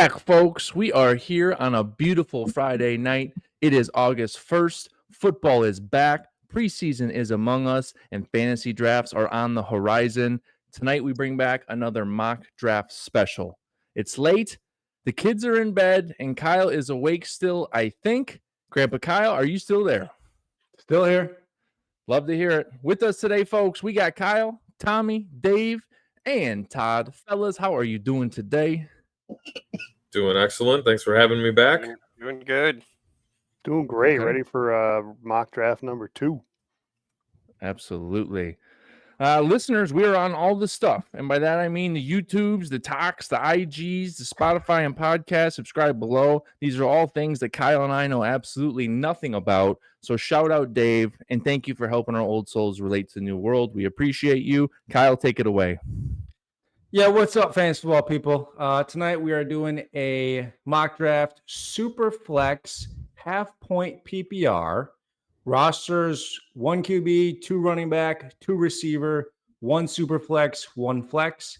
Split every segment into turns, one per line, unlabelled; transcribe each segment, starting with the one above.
back, folks. We are here on a beautiful Friday night. It is August 1st. Football is back. Preseason is among us, and fantasy drafts are on the horizon. Tonight, we bring back another mock draft special. It's late. The kids are in bed, and Kyle is awake still, I think. Grandpa Kyle, are you still there?
Still here.
Love to hear it. With us today, folks, we got Kyle, Tommy, Dave, and Todd. Fellas, how are you doing today?
Doing excellent. Thanks for having me back.
Doing good.
Doing great.
Okay.
Ready for mock draft number 2.
Absolutely. Listeners, we are on all the stuff. And by that, I mean the YouTubes, the Talks, the IGs, the Spotify and podcast. Subscribe below. These are all things that Kyle and I know absolutely nothing about. So shout out Dave, and thank you for helping our old souls relate to the new world. We appreciate you. Kyle, take it away.
Yeah, what's up, fantasy football people? Tonight we are doing a mock draft Superflex half-point PPR. Rosters 1 QB, 2 running back, 2 receiver, 1 Superflex, 1 flex,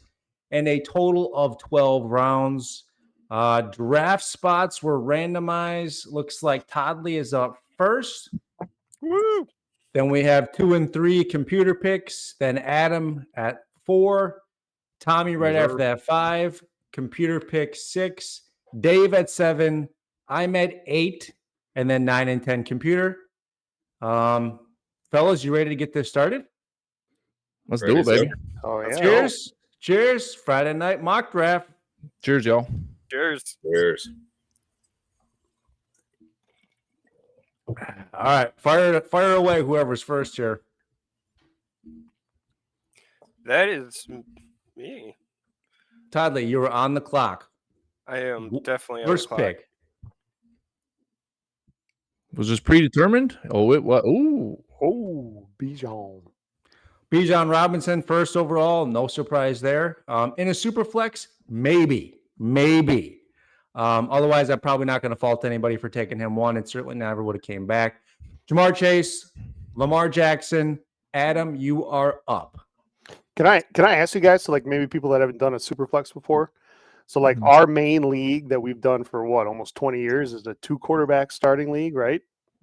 and a total of 12 rounds. Draft spots were randomized. Looks like Toddley is up first.
Woo!
Then we have 2 and 3 computer picks. Then Adam at 4. Tommy right after that 5, computer pick 6, Dave at 7, I'm at 8, and then 9 and 10 computer. Fellas, you ready to get this started?
Let's do it, baby.
Oh, yeah.
Cheers. Cheers. Friday night mock draft.
Cheers, y'all.
Cheers.
Cheers.
All right. Fire away, whoever's first here.
That is me.
Toddley, you were on the clock.
I am definitely on
First
the clock.
pick.
Was this predetermined? Oh, it was. Ooh.
Oh, Bijan.
Bijan Robinson, first overall. No surprise there. In a super flex, maybe. Otherwise, I'm probably not going to fault anybody for taking him 1. It certainly never would have came back. Jamar Chase, Lamar Jackson. Adam, you are up.
Can I ask you guys, so like maybe people that haven't done a Superflex before, so like our main league that we've done for almost 20 years is a 2 quarterback starting league, right?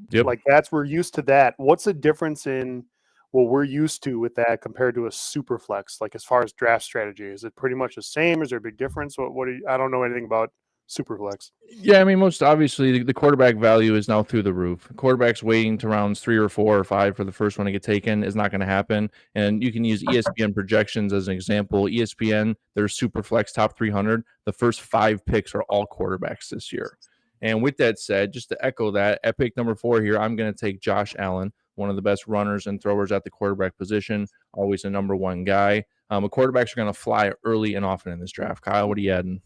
Yep.
Like we're used to that. What's the difference in what we're used to with that compared to a Superflex? Like as far as draft strategy, is it pretty much the same? Is there a big difference? I don't know anything about Superflex.
Yeah, I mean, most obviously, the quarterback value is now through the roof. Quarterbacks waiting to rounds 3 or 4 or 5 for the first one to get taken is not going to happen. And you can use ESPN projections as an example. ESPN, their Superflex top 300, the first 5 picks are all quarterbacks this year. And with that said, just to echo that, at pick number 4 here, I'm going to take Josh Allen, one of the best runners and throwers at the quarterback position, always a number 1 guy. Quarterbacks are going to fly early and often in this draft. Kyle, what are you adding?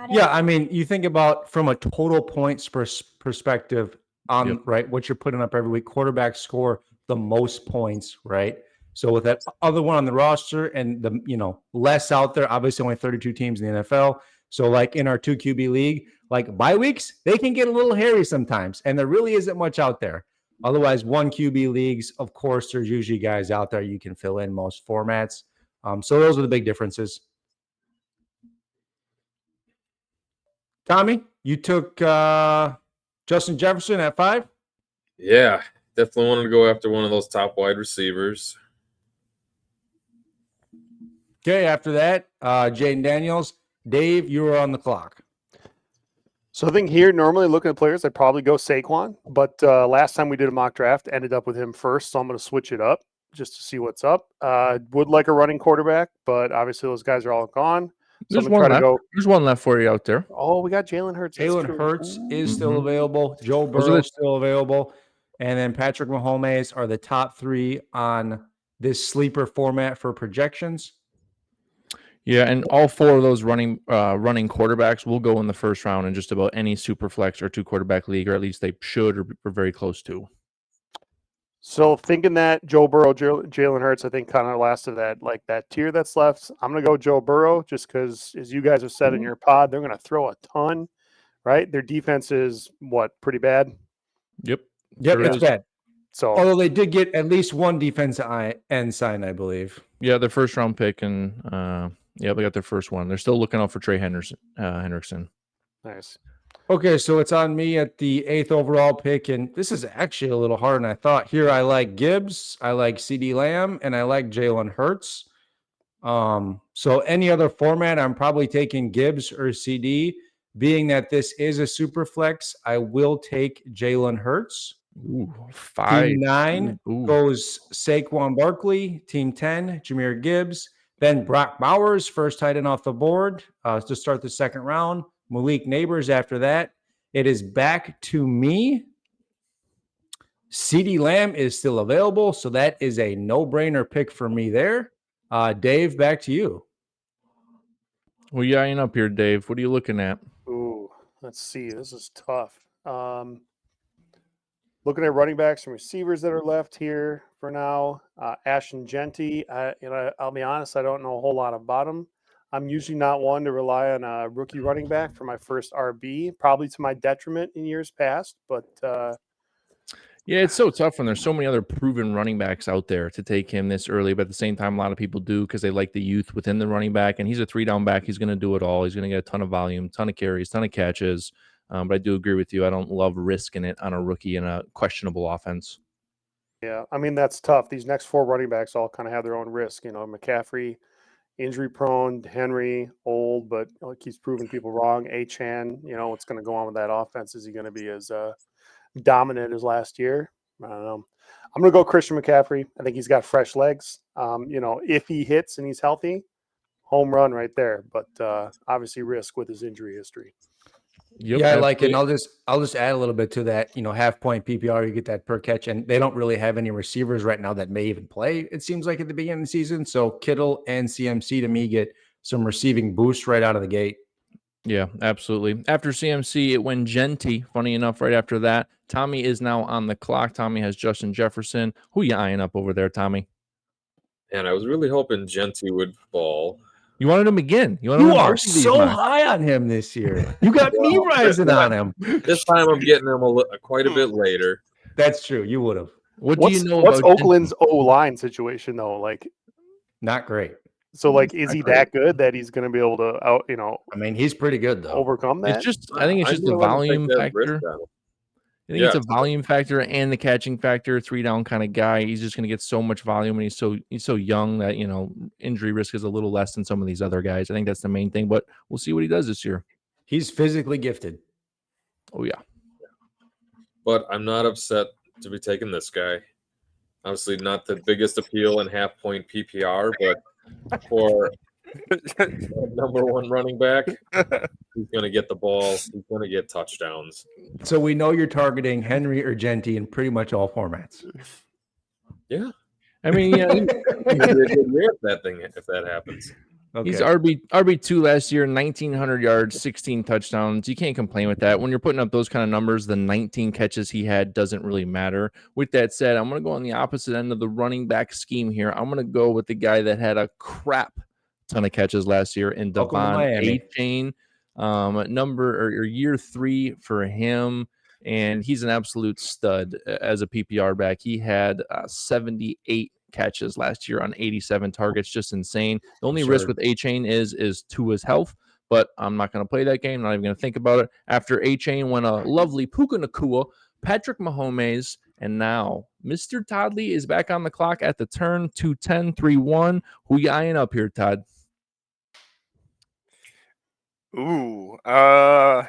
Yeah, I mean, you think about from a total points perspective on right what you're putting up every week. Quarterbacks score the most points, right? So with that other one on the roster and the less out there, obviously only 32 teams in the NFL. So like in our 2 QB league, like bye weeks, they can get a little hairy sometimes, and there really isn't much out there. Otherwise, 1 QB leagues, of course, there's usually guys out there you can fill in most formats. So those are the big differences. Tommy, you took Justin Jefferson at 5?
Yeah, definitely wanted to go after one of those top wide receivers.
Okay, after that, Jaden Daniels. Dave, you were on the clock.
So I think here, normally looking at players, I'd probably go Saquon. But last time we did a mock draft, ended up with him first, so I'm going to switch it up just to see what's up. Would like a running quarterback, but obviously those guys are all gone. So
There's one left. There's one left for you out there.
Oh, we got Jalen Hurts.
Jalen Hurts is still available. Joe Burrow is still available. And then Patrick Mahomes are the top 3 on this sleeper format for projections.
Yeah, and all 4 of those running quarterbacks will go in the first round in just about any super flex or 2 quarterback league, or at least they should or are very close to.
So thinking that Joe Burrow, Jalen Hurts, I think kind of last of that, like that tier that's left. I'm going to go Joe Burrow just because, as you guys have said in your pod, they're going to throw a ton, right? Their defense is pretty bad.
Yep,
it's bad.
So
although they did get at least 1 defensive end sign, I believe.
Yeah, their first round pick, and they got their first one. They're still looking out for Trey Hendrickson.
Nice.
Okay, so it's on me at the 8th overall pick, and this is actually a little harder than I thought. Here, I like Gibbs, I like CD Lamb, and I like Jalen Hurts. So any other format, I'm probably taking Gibbs or CD. Being that this is a super flex, I will take Jalen Hurts.
Ooh, 5.
Team 9 goes Saquon Barkley. Team 10, Jahmyr Gibbs. Then Brock Bowers, first tight end off the board to start the second round. Malik Neighbors after that. It is back to me. CD Lamb is still available, so that is a no-brainer pick for me there. Dave, back to you.
Well, you eyeing up here, Dave. What are you looking at?
Ooh, let's see. This is tough. Looking at running backs and receivers that are left here for now. Ashton Genty, I'll be honest, I don't know a whole lot about him. I'm usually not one to rely on a rookie running back for my first RB, probably to my detriment in years past. But
yeah, it's so tough when there's so many other proven running backs out there to take him this early. But at the same time, a lot of people do because they like the youth within the running back. And he's a 3-down back. He's going to do it all. He's going to get a ton of volume, ton of carries, ton of catches. But I do agree with you. I don't love risking it on a rookie in a questionable offense.
Yeah, I mean, that's tough. These next 4 running backs all kind of have their own risk. McCaffrey, injury prone, Henry, old, but keeps proving people wrong. Achane, what's going to go on with that offense? Is he going to be as dominant as last year? I don't know. I'm going to go Christian McCaffrey. I think he's got fresh legs. If he hits and he's healthy, home run right there. But obviously risk with his injury history.
Yep,
yeah, I like it. And I'll just add a little bit to that. Half point PPR, you get that per catch, and they don't really have any receivers right now that may even play. It seems like at the beginning of the season. So Kittle and CMC to me get some receiving boost right out of the gate.
Yeah, absolutely. After CMC, it went Genty. Funny enough, right after that, Tommy is now on the clock. Tommy has Justin Jefferson. Who you eyeing up over there, Tommy?
And I was really hoping Genty would fall.
You wanted him again. You
are so high on him this year. You got me rising on him.
This time I'm getting him quite a bit later.
That's true. You would have.
What do you know
what's
about
Oakland's O-line situation, though? Like,
not great.
So, is he that good that he's going to be able to,
I mean, he's pretty good, though.
overcome that?
I think it's just the volume factor. I think it's a volume factor and the catching factor. 3-down kind of guy. He's just going to get so much volume, and he's so young that injury risk is a little less than some of these other guys. I think that's the main thing. But we'll see what he does this year.
He's physically gifted.
Oh yeah.
But I'm not upset to be taking this guy. Obviously, not the biggest appeal in half point PPR, but for number 1 running back, he's going to get the ball. He's going to get touchdowns.
So we know you're targeting Henry or Genty in pretty much all formats.
Yeah.
I mean, yeah,
if that happens.
Okay.
He's RB2 last year, 1,900 yards, 16 touchdowns. You can't complain with that. When you're putting up those kind of numbers, the 19 catches he had doesn't really matter. With that said, I'm going to go on the opposite end of the running back scheme here. I'm going to go with the guy that had a crap ton of catches last year in Devon Achane. Year 3 for him, and he's an absolute stud as a PPR back. He had 78 catches last year on 87 targets, just insane. The only risk with Achane is to his health, but I'm not going to play that game. Not even going to think about it. After Achane went a lovely Puka Nacua, Patrick Mahomes, and now Mr. Toddley is back on the clock at the turn. 2-10, 3-1. Who you eyeing up here, Todd?
Ooh, I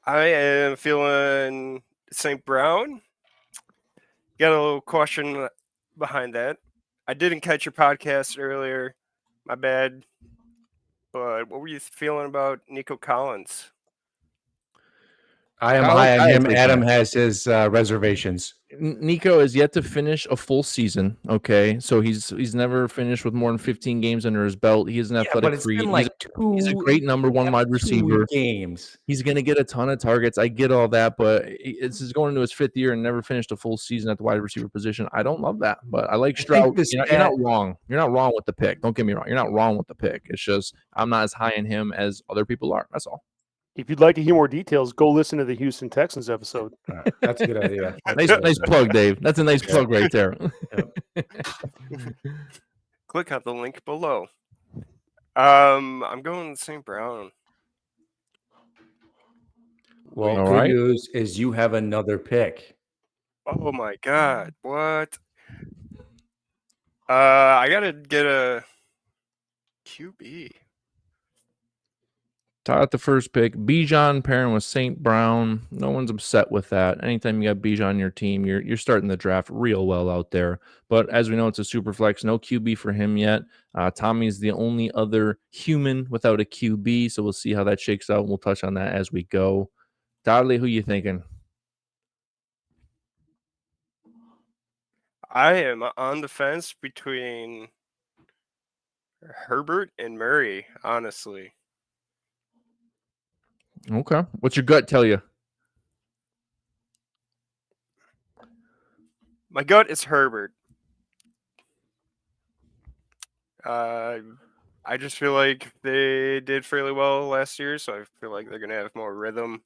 am feeling St. Brown. Got a little question behind that. I didn't catch your podcast earlier. My bad. But what were you feeling about Nico Collins?
I am high on him. Adam has his reservations.
Nico is yet to finish a full season. Okay, so he's never finished with more than 15 games under his belt. He is an athletic freak. He's a great number 1 wide receiver.
Games.
He's going to get a ton of targets. I get all that, but it's going into his 5th year and never finished a full season at the wide receiver position. I don't love that, but I like Stroud. You're not wrong. You're not wrong with the pick. Don't get me wrong. You're not wrong with the pick. It's just I'm not as high in him as other people are. That's all.
If you'd like to hear more details, go listen to the Houston Texans episode.
That's a good idea.
Nice plug, Dave. That's a nice plug right there.
Click on the link below. I'm going with St. Brown.
Well,
All
good
right.
news is you have another pick.
Oh my God! What? I gotta get a QB.
Todd at the first pick. Bijan pairing with St. Brown. No one's upset with that. Anytime you got Bijan on your team, you're starting the draft real well out there. But as we know, it's a super flex. No QB for him yet. Tommy's the only other human without a QB, so we'll see how that shakes out. We'll touch on that as we go. Dodley, who you thinking?
I am on the fence between Herbert and Murray, honestly.
Okay. What's your gut tell you?
My gut is Herbert. I just feel like they did fairly well last year, so I feel like they're gonna have more rhythm.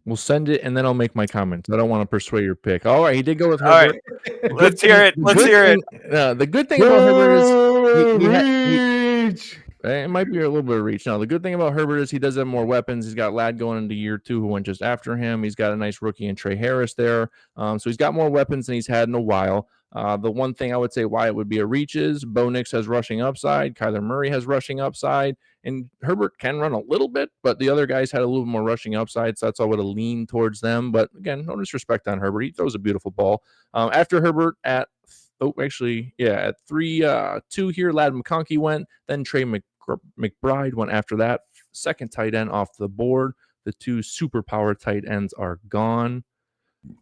We'll send it, and then I'll make my comments. I don't want to persuade your pick. All right, he did go with
All right,
Herbert.
let's hear it. Let's hear it.
The good thing about Herbert is
Reach!
it might be a little bit of reach. Now, the good thing about Herbert is he does have more weapons. He's got Ladd going into year 2 who went just after him. He's got a nice rookie in Trey Harris there. So he's got more weapons than he's had in a while. The one thing I would say why it would be a reach is Bo Nix has rushing upside. Kyler Murray has rushing upside. And Herbert can run a little bit, but the other guys had a little more rushing upside, so that's all would have leaned towards them. But again, no disrespect on Herbert. He throws a beautiful ball. After Herbert at 3-2 here, Ladd McConkey went. Then Trey McBride went after that. Second tight end off the board. The 2 superpower tight ends are gone.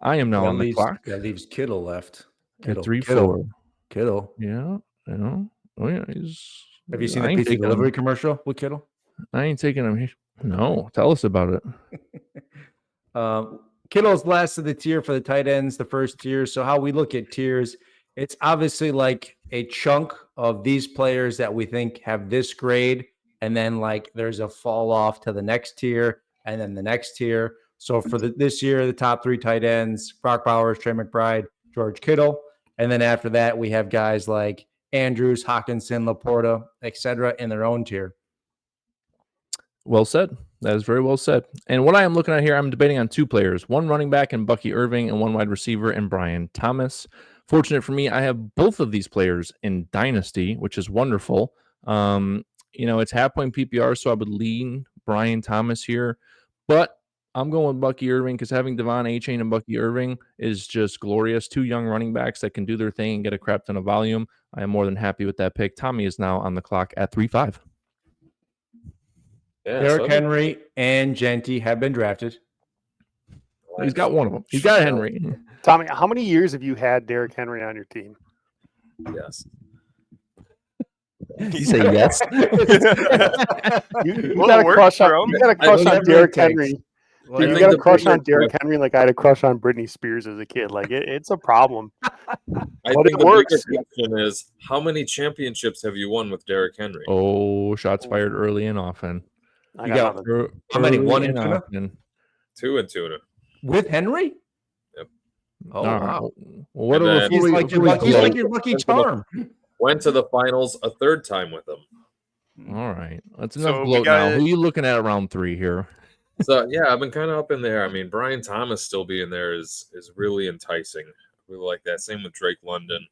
I am now on the clock.
That leaves Kittle left.
At 3-4.
Kittle.
Yeah, I know. Oh yeah,
Have you seen the pizza delivery commercial with Kittle?
I ain't taking him. No, tell us about it.
Kittle's last of the tier for the tight ends, the first tier. So how we look at tiers, it's obviously like a chunk of these players that we think have this grade, and then like there's a fall off to the next tier, and then the next tier. So for this year, the top 3 tight ends: Brock Bowers, Trey McBride, George Kittle, and then after that we have guys like Andrews, Hawkinson, Laporta, etc. in their own tier.
Well said. That is very well said. And what I am looking at here, I'm debating on 2 players, one running back in Bucky Irving and one wide receiver in Brian Thomas. Fortunate for me, I have both of these players in Dynasty, which is wonderful. It's half-point PPR, so I would lean Brian Thomas here. But I'm going with Bucky Irving because having Devon Achane and Bucky Irving is just glorious. 2 young running backs that can do their thing and get a crap ton of volume. I am more than happy with that pick. Tommy is now on the clock at 3-5.
Yeah,
Derrick Henry and Genty have been drafted.
He's got one of them. He's got Henry.
Tommy, how many years have you had Derrick Henry on your team?
Yes.
You say yes?
You got a crush on, Derrick Henry.
Well,
You got a crush on Derrick Henry like I had a crush on Britney Spears as a kid. Like it's a problem.
I
But
think
it
the
works.
bigger question is, how many championships have you won with Derrick Henry?
Oh, shots fired early and often.
I
You
got
got
nothing.
how many?
Early
1 in
and
tuna?
often.
2 and tuna.
With Henry?
Yep.
Oh,
All right.
wow.
Well, what
And
are
then-
He's like your lucky charm.
Went to the finals a 3rd time with him.
All right. That's
So
enough
we
gloat now.
got-
Who are you looking at around 3 here?
So yeah, I've been kind of up in there. I mean, Brian Thomas still being there is really enticing. I really like that. Same with Drake London.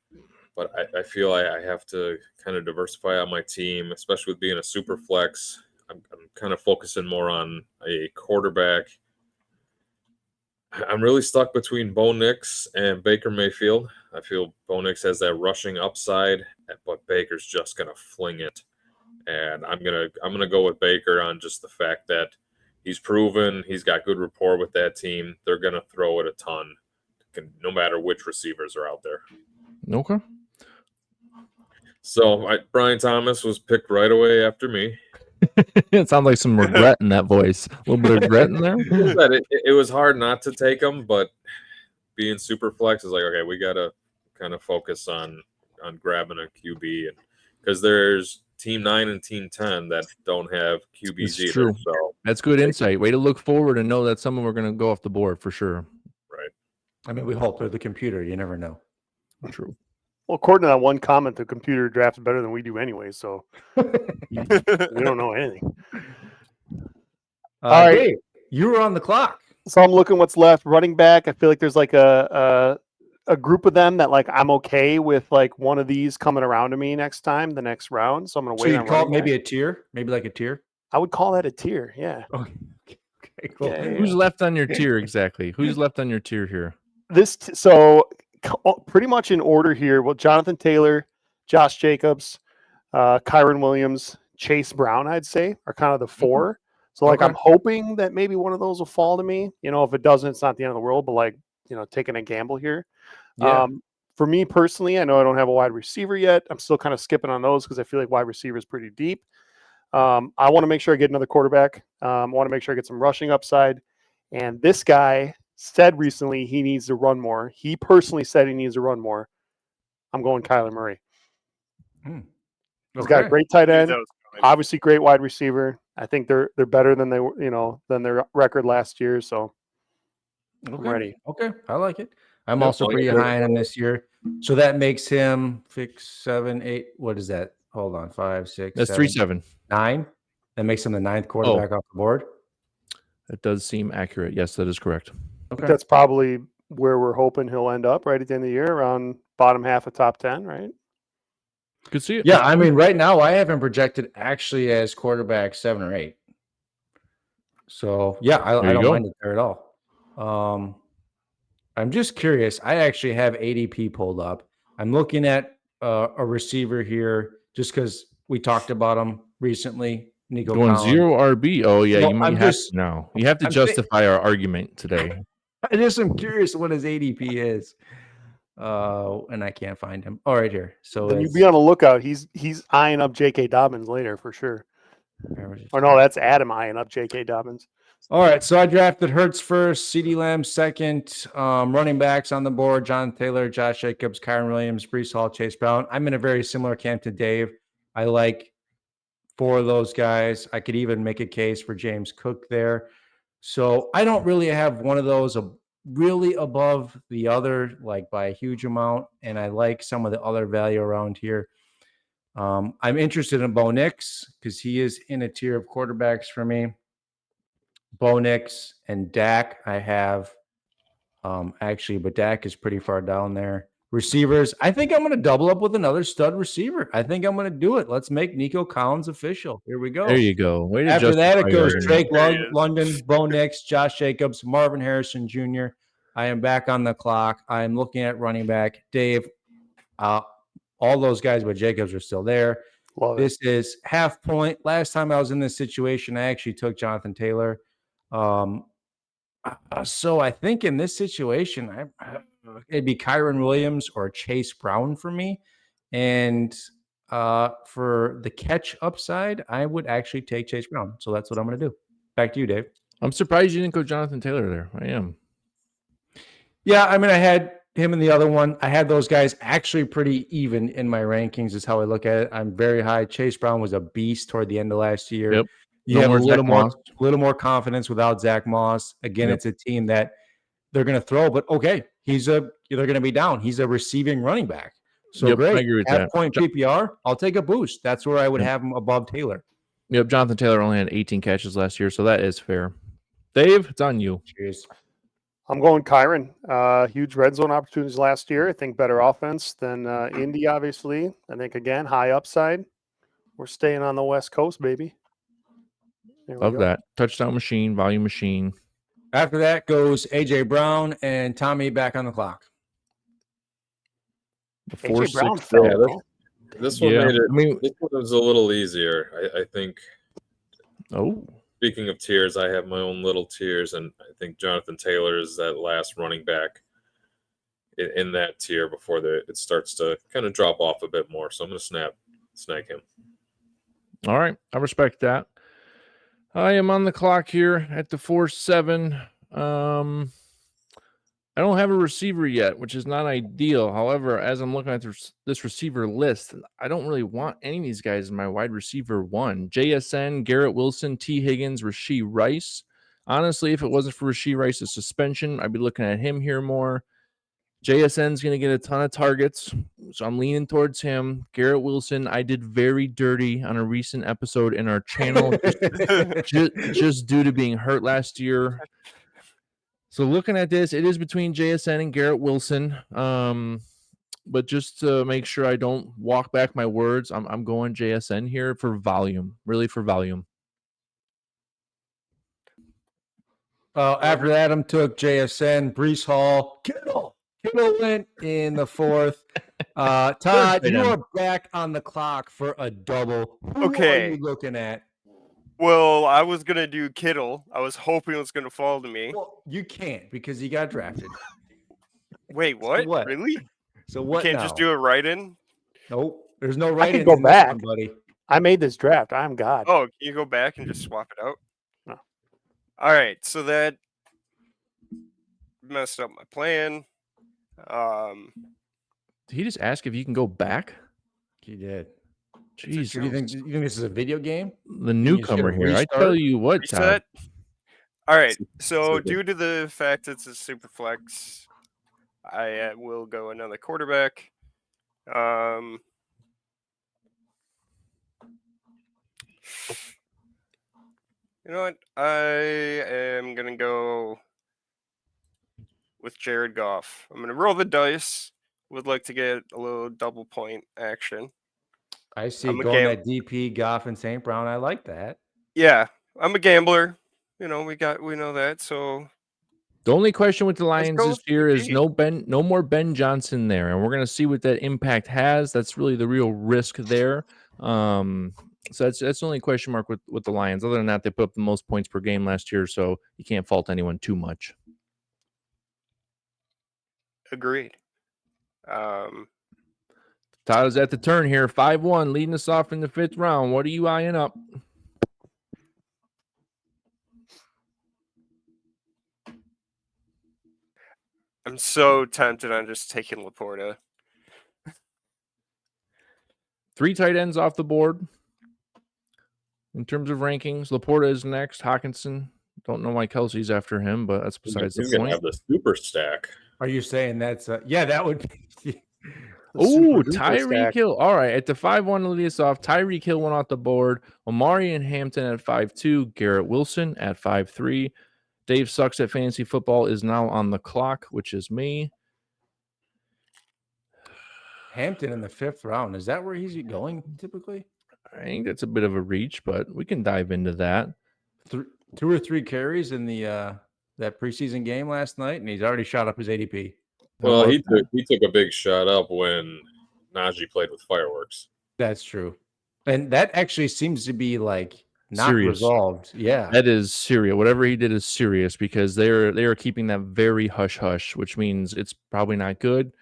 But I feel I have to kind of diversify on my team, especially with being a super flex. I'm kind of focusing more on a quarterback. I'm really stuck between Bo Nix and Baker Mayfield. I feel Bo Nix has that rushing upside, but Baker's just gonna fling it. And I'm gonna go with Baker on just the fact that he's proven he's got good rapport with that team. They're gonna throw it a ton, no matter which receivers are out there.
Okay.
So Brian Thomas was picked right away after me.
It sounds like some regret in that voice. A little bit of regret in there.
But it was hard not to take him, but being super flex is like, okay, we got to kind of focus on grabbing a QB, and because there's team 9 and team 10 that don't have QBs
It's
either.
true.
So
That's good insight. Way to look forward and know that some of them are going to go off the board for sure.
right.
I mean, we hope they're the computer. You never know.
True.
Well, according to that one comment, the computer drafts better than we do anyway, so we don't know anything. All right.
Dave, you were on the clock.
So I'm looking what's left. Running back, I feel like there's like a group of them that like I'm okay with like one of these coming around to me next time, the next round. So I'm gonna
So
wait
you'd
on
call it
running
maybe
back.
a tier, maybe like a tier.
I would call that a tier. Yeah.
Okay, cool.
Yeah, yeah,
Who's
yeah.
left on your tier exactly? Who's left on your tier here?
Pretty much in order here. Well, Jonathan Taylor, Josh Jacobs, Kyron Williams, Chase Brown, I'd say, are kind of the four. So like
Okay.
I'm hoping that maybe one of those will fall to me. You know, if it doesn't, it's not the end of the world, but like, you know, taking a gamble here.
Yeah.
For me personally, I know I don't have a wide receiver yet. I'm still kind of skipping on those because I feel like wide receiver is pretty deep. I want to make sure I get another quarterback. I want to make sure I get some rushing upside. And this guy said recently he needs to run more. He personally said he needs to run more. I'm going Kyler Murray. He's got a great tight
Knew
end,
that was coming.
obviously great wide receiver. I think they're better than they were, you know, than their record last year. So I'm ready.
Okay, I like it. I'm
Yep,
also
like
pretty
it.
high on him this year. So that makes him 6, 7, 8. What is that? Hold on, 5, 6,
That's
7,
3-7.
9. That makes him the 9th quarterback off the board.
That does seem accurate. Yes, that is correct.
Okay.
That's probably where we're hoping he'll end up right at the end of the year, around bottom half of top 10, right?
Could see it.
Yeah, I mean, right now I have him projected actually as quarterback 7 or 8. So yeah, I
There you
don't
go.
mind it there at all. I'm just curious. I actually have ADP pulled up. I'm looking at a receiver here just because we talked about him recently. Nico
Going
Collins.
0 RB. Oh yeah,
So
you might
I'm
have
just-
to now. You have to
I'm thi-
justify our argument today.
I just am curious what his ADP is. And I can't find him. All right, here. So
Then you
it's
be on the lookout. He's eyeing up J.K. Dobbins later for sure. Or no, that's Adam eyeing up J.K. Dobbins.
all right. So I drafted Hurts first, CeeDee Lamb second, running backs on the board: John Taylor, Josh Jacobs, Kyron Williams, Brees Hall, Chase Brown. I'm in a very similar camp to Dave. I like 4 of those guys. I could even make a case for James Cook there. So I don't really have one of those really above the other, like by a huge amount. And I like some of the other value around here. I'm interested in Bo Nix because he is in a tier of quarterbacks for me. Bo Nix and Dak, I have actually, but Dak is pretty far down there. Receivers, I think I'm going to double up with another stud receiver. I think I'm going to do it. Let's make Nico Collins official. Here we go.
There you go. Way to
After that,
justify
it
your
goes
argument.
Drake
There he is.
London, Bo Nix, Josh Jacobs, Marvin Harrison Jr. I am back on the clock. I am looking at running back. Dave, all those guys but Jacobs are still there.
Love it.
This is half point. Last time I was in this situation, I actually took Jonathan Taylor. So I think in this situation, it'd be Kyron Williams or Chase Brown for me. And for the catch upside, I would actually take Chase Brown. So that's what I'm going to do. Back to you, Dave.
I'm surprised you didn't go Jonathan Taylor there. I am.
Yeah, I mean, I had him in the other one. I had those guys actually pretty even in my rankings is how I look at it. I'm very high. Chase Brown was a beast toward the end of last year.
Yep.
You
No
have
more
a little
Zach
more,
Moss.
little more confidence without Zach Moss. Again,
Yep.
it's a team that they're going to throw, but okay, they're going to be down. He's a receiving running back. So
Yep,
great.
I agree with
Half
that.
point PPR, I'll take a boost. That's where I would
Yep.
have him above Taylor.
Yep, Jonathan Taylor only had 18 catches last year, so that is fair. Dave, it's on you.
Cheers.
I'm going Kyron. Huge red zone opportunities last year. I think better offense than Indy, obviously. I think, again, high upside. We're staying on the West Coast, baby. There we
Love
go.
that. Touchdown machine, volume machine.
After that goes AJ Brown and Tommy back on the clock.
The
AJ Brown
4-6.
fell,
Yeah,
bro.
This one
Yeah,
made it.
I mean,
This one was a little easier. I think.
oh,
Speaking of tiers, I have my own little tiers, and I think Jonathan Taylor is that last running back in that tier before it starts to kind of drop off a bit more. So I'm going to snag him.
all right. I respect that. I am on the clock here at the 4-7. I don't have a receiver yet, which is not ideal. However, as I'm looking at this receiver list, I don't really want any of these guys in my wide receiver 1. JSN, Garrett Wilson, T. Higgins, Rashee Rice. Honestly, if it wasn't for Rashee Rice's suspension, I'd be looking at him here more. JSN's going to get a ton of targets, so I'm leaning towards him. Garrett Wilson, I did very dirty on a recent episode in our channel just due to being hurt last year. So looking at this, it is between JSN and Garrett Wilson. But just to make sure I don't walk back my words, I'm going JSN here for volume, really for volume.
After Adam took JSN, Brees Hall, Kittle went in the fourth. Todd, you are back on the clock for a double. Who
Okay.
are you looking at?
Well, I was gonna do Kittle. I was hoping it was gonna fall to me.
Well, you can't because he got drafted.
Wait, what?
what?
Really?
So
You
what?
can't just do a write-in?
Nope. There's no right
can
in
go
this
back.
one, buddy.
I made this draft. I'm God.
Oh, can you go back and just swap it out?
No.
All right, so that messed up my plan.
Did he just ask if you can go back?
He did.
Jeez,
So you think this is a video game?
the newcomer
hit
here. I
restart?
tell you what, Todd.
Reset. All right, so
Super.
due to the fact it's a Superflex, I will go another quarterback. You know what? I am going to go with Jared Goff. I'm going to roll the dice. Would like to get a little double point action.
I see
I'm a
going at DP, Goff, and St. Brown. I like that.
Yeah, I'm a gambler. You know, we know that. So
The only question with the Lions
go
this year is
CP.
no more Ben Johnson there, and we're going to see what that impact has. That's really the real risk there. So that's the only question mark with the Lions. Other than that, they put up the most points per game last year, so you can't fault anyone too much.
Agreed.
Todd is at the turn here, 5-1, leading us off in the 5th round. What are you eyeing up?
I'm so tempted on just taking Laporta.
3 tight ends off the board. In terms of rankings, Laporta is next. Hawkinson, don't know why Kelsey's after him, but that's besides
He's
the
gonna
point.
have the super stack.
Are you saying that's yeah? That would be.
Oh,
Super duper
Tyreek
stack.
Hill. All right, at the 5-1 to lead us off, Tyreek Hill went off the board. Omari and Hampton at 5-2. Garrett Wilson at 5-3. Dave Sucks at Fantasy Football is now on the clock, which is me.
Hampton in the 5th round. Is that where he's going typically?
I think that's a bit of a reach, but we can dive into that.
2 or 3 carries in the that preseason game last night, and he's already shot up his ADP.
Well, he took a big shot up when Najee played with fireworks.
That's true, and that actually seems to be like not
Serious.
resolved. Yeah,
That is serious. Whatever he did is serious because they are keeping that very hush hush, which means it's probably not good.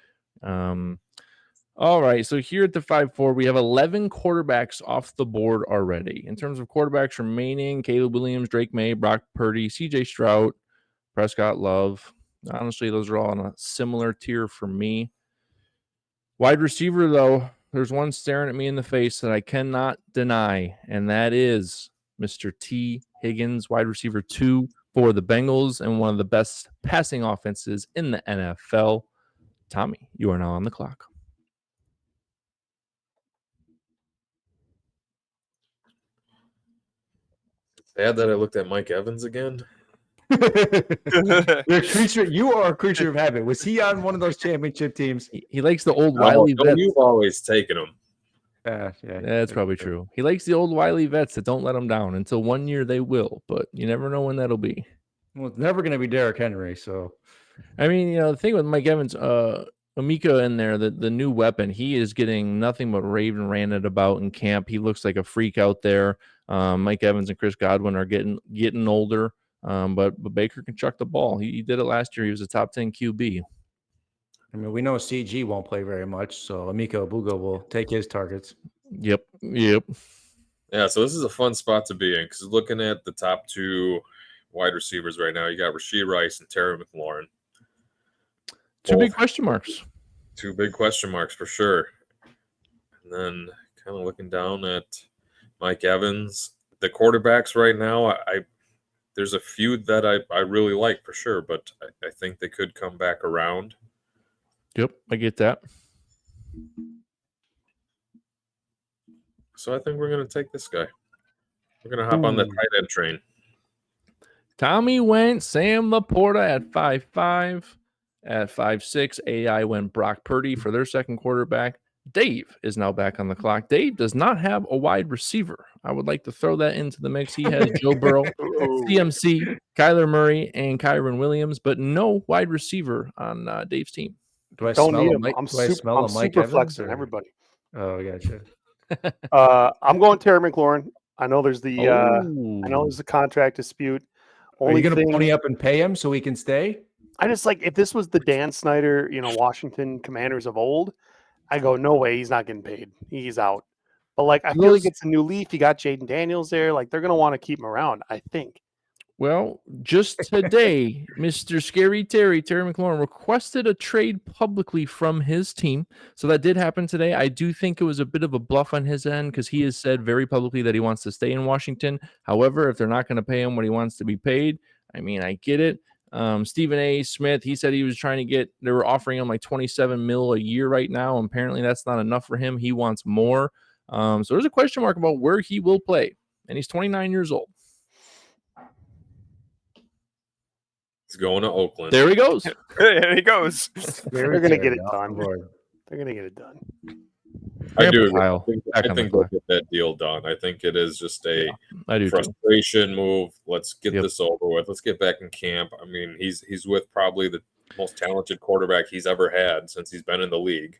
All right, so here at the 5-4, we have 11 quarterbacks off the board already. In terms of quarterbacks remaining, Caleb Williams, Drake May, Brock Purdy, CJ Stroud, Prescott, Love. Honestly, those are all on a similar tier for me. Wide receiver, though, there's one staring at me in the face that I cannot deny, and that is Mr. T. Higgins, wide receiver 2 for the Bengals and one of the best passing offenses in the NFL. Tommy, you are now on the clock.
Bad that I looked at Mike Evans again.
You are a creature of habit. Was he on one of those championship teams?
He likes the old wily vets.
You've always taken him.
Yeah,
That's probably true. He likes the old wily vets that don't let him down. Until one year they will, but you never know when that'll be.
Well, it's never going to be Derrick Henry. So,
I mean, the thing with Mike Evans, Amika in there, the new weapon, he is getting nothing but raving ranted about in camp. He looks like a freak out there. Mike Evans and Chris Godwin are getting older, but Baker can chuck the ball. He did it last year. He was a top 10 QB.
I mean, we know CG won't play very much, so Amika Abuga will take his targets.
Yep.
Yeah, so this is a fun spot to be in because looking at the top 2 wide receivers right now, you got Rashee Rice and Terry McLaurin.
Two big question marks.
2 big question marks for sure. And then kind of looking down at Mike Evans. The quarterbacks right now, there's a few that I really like for sure, but I think they could come back around.
Yep, I get that.
So I think we're going to take this guy. We're going to hop on the tight end train.
Tommy went Sam Laporta at 5'5". At 5'6", AI went Brock Purdy for their second quarterback. Dave is now back on the clock. Dave does not have a wide receiver. I would like to throw that into the mix. He has Joe Burrow, CMC, Kyler Murray, and Kyron Williams, but no wide receiver on Dave's team.
Do I
Don't
smell
need
a
him.
Mike?
I'm
Do I smell a Mike
super
Evans?
flexing
or-
everybody.
Oh, gotcha.
I'm going Terry McLaurin. I know there's the contract dispute.
Are you going to pony up and pay him so he can stay?
I just like if this was the Dan Snyder, Washington Commanders of old, I go, no way, he's not getting paid. He's out. But like I feel like it's a new leaf. You got Jaden Daniels there. Like they're gonna want to keep him around, I think.
Well, just today, Mr. Scary Terry McLaurin requested a trade publicly from his team. So that did happen today. I do think it was a bit of a bluff on his end because he has said very publicly that he wants to stay in Washington. However, if they're not going to pay him what he wants to be paid, I mean, I get it. Stephen A. Smith, he said he was trying to they were offering him like 27 mil a year right now. Apparently that's not enough for him. He wants more. So there's a question mark about where he will play. And he's 29 years old.
He's going to Oakland.
There he goes.
There he goes.
They're going to get it done. They're going to get it done.
I do. I
Back
think they'll get that deal done. I think it is just a
I
frustration move. Let's get this over with. Let's get back in camp. I mean, he's with probably the most talented quarterback he's ever had since he's been in the league.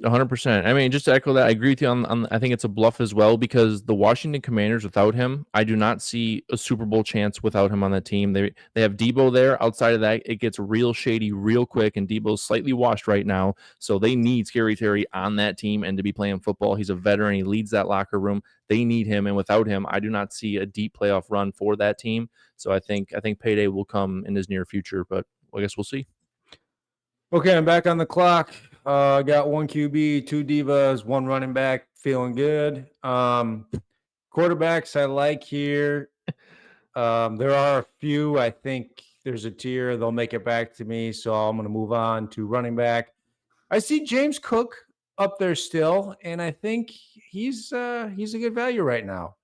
100%. I mean, just to echo that, I agree with you on I think it's a bluff as well because the Washington Commanders without him, I do not see a Super Bowl chance without him on that team. They have Debo there. Outside of that, it gets real shady real quick, and Debo's slightly washed right now. So they need Scary Terry on that team and to be playing football. He's a veteran. He leads that locker room. They need him, and without him, I do not see a deep playoff run for that team. So I think payday will come in his near future, but I guess we'll see.
Okay, I'm back on the clock. I got one QB, two divas, one running back, feeling good. Quarterbacks I like here. There are a few. I think there's a tier. They'll make it back to me, so I'm going to move on to running back. I see James Cook up there still, and I think he's a good value right now.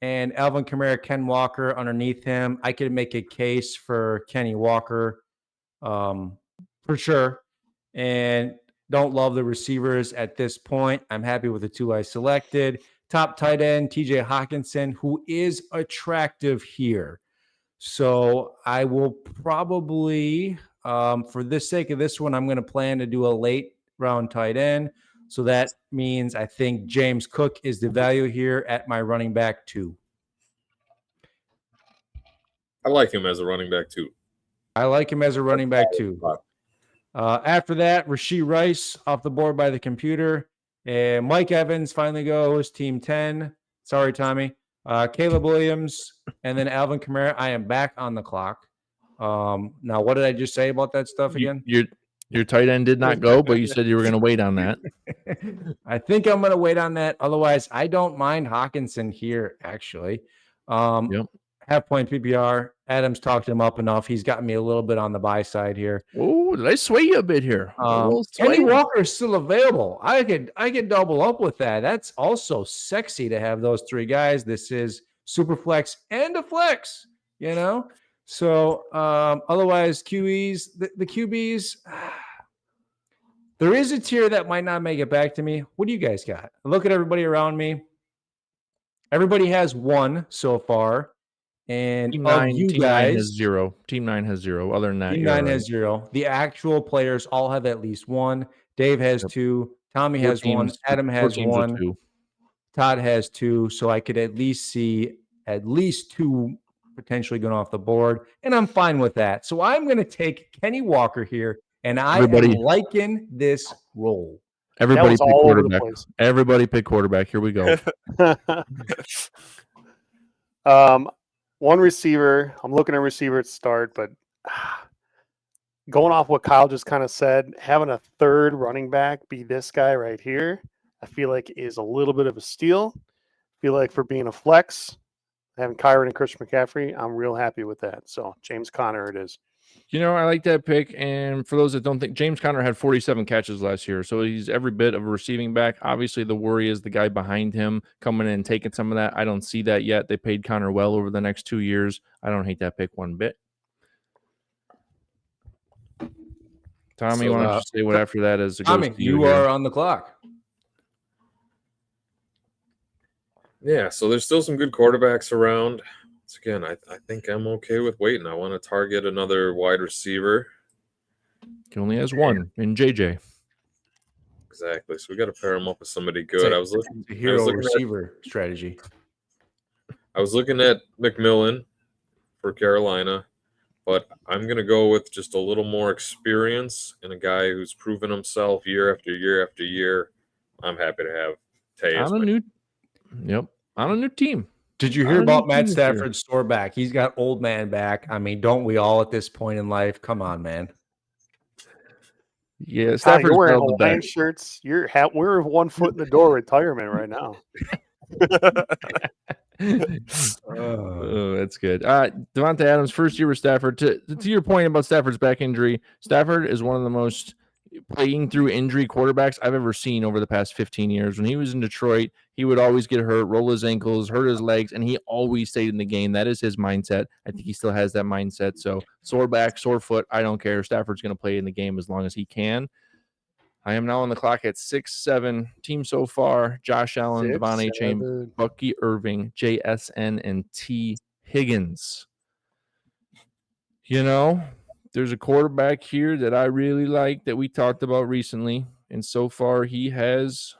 And Alvin Kamara, Ken Walker underneath him. I could make a case for Kenny Walker. For sure. And don't love the receivers at this point. I'm happy with the two I selected. Top tight end, TJ Hawkinson, who is attractive here. So I will probably, for the sake of this one, I'm going to plan to do a late round tight end. So that means I think James Cook is the value here at my running back 2.
I like him as a running back too.
After that, Rashee Rice off the board by the computer. And Mike Evans finally goes, team 10. Sorry, Tommy. Caleb Williams, and then Alvin Kamara. I am back on the clock. Now, what did I just say about that stuff again?
Your tight end did not go, but you said you were going to wait on that.
I think I'm going to wait on that. Otherwise, I don't mind Hawkinson here, actually.
Yep.
Half-point PPR. Adams talked him up enough. He's got me a little bit on the buy side here.
Oh, did I sway you a bit here?
Kenny Walker is still available. I could double up with that. That's also sexy to have those three guys. This is Superflex and a flex, So otherwise, QEs, the QBs, there is a tier that might not make it back to me. What do you guys got? Look at everybody around me. Everybody has one so far. And
Team
of
9,
you
Team
guys,
9 has 0. Team 9 has 0. Other than that,
Team 9 has 0. The actual players all have at least one. Dave has 2. Tommy has 1. Adam has 1. Todd has 2. So I could at least see at least 2 potentially going off the board. And I'm fine with that. So I'm going to take Kenny Walker here. And I am liking this role.
Everybody pick quarterback. Everybody pick quarterback. Here we go.
One receiver. I'm looking at receiver at start, but going off what Kyle just kind of said, having a third running back be this guy right here, I feel like is a little bit of a steal. I feel like for being a flex, having Kyron and Christian McCaffrey, I'm real happy with that. So James Conner it is.
I like that pick. And for those that don't think, James Conner had 47 catches last year, so he's every bit of a receiving back. Obviously, the worry is the guy behind him coming in and taking some of that. I don't see that yet. They paid Conner well over the next 2 years. I don't hate that pick one bit. Tommy, why don't you say what after that is?
Tommy, you are on the clock.
Yeah, so there's still some good quarterbacks around. So again, I think I'm okay with waiting. I want to target another wide receiver.
He only has one in JJ.
Exactly. So we got to pair him up with somebody good. I was looking
a hero receiver strategy.
I was looking at McMillan for Carolina, but I'm going to go with just a little more experience and a guy who's proven himself year after year after year. I'm happy to have Tay as my
on a new team.
Did you hear about Matt Stafford's sore back? He's got old man back. I mean, don't we all at this point in life? Come on, man.
Yeah, Stafford's
you're wearing Hawaiian shirts. We're 1 foot in the door retirement right now.
Oh, that's good. Devontae Adams, first year with Stafford. To your point about Stafford's back injury, Stafford is one of the most playing through injury quarterbacks I've ever seen over the past 15 years. When he was in Detroit, he would always get hurt, roll his ankles, hurt his legs, and he always stayed in the game. That is his mindset. I think he still has that mindset. So sore back, sore foot, I don't care. Stafford's going to play in the game as long as he can. I am now on the clock at 6-7. Team so far: Josh Allen, Devon A. Bucky Irving, JSN, and T. Higgins. There's a quarterback here that I really like that we talked about recently, and so far he has.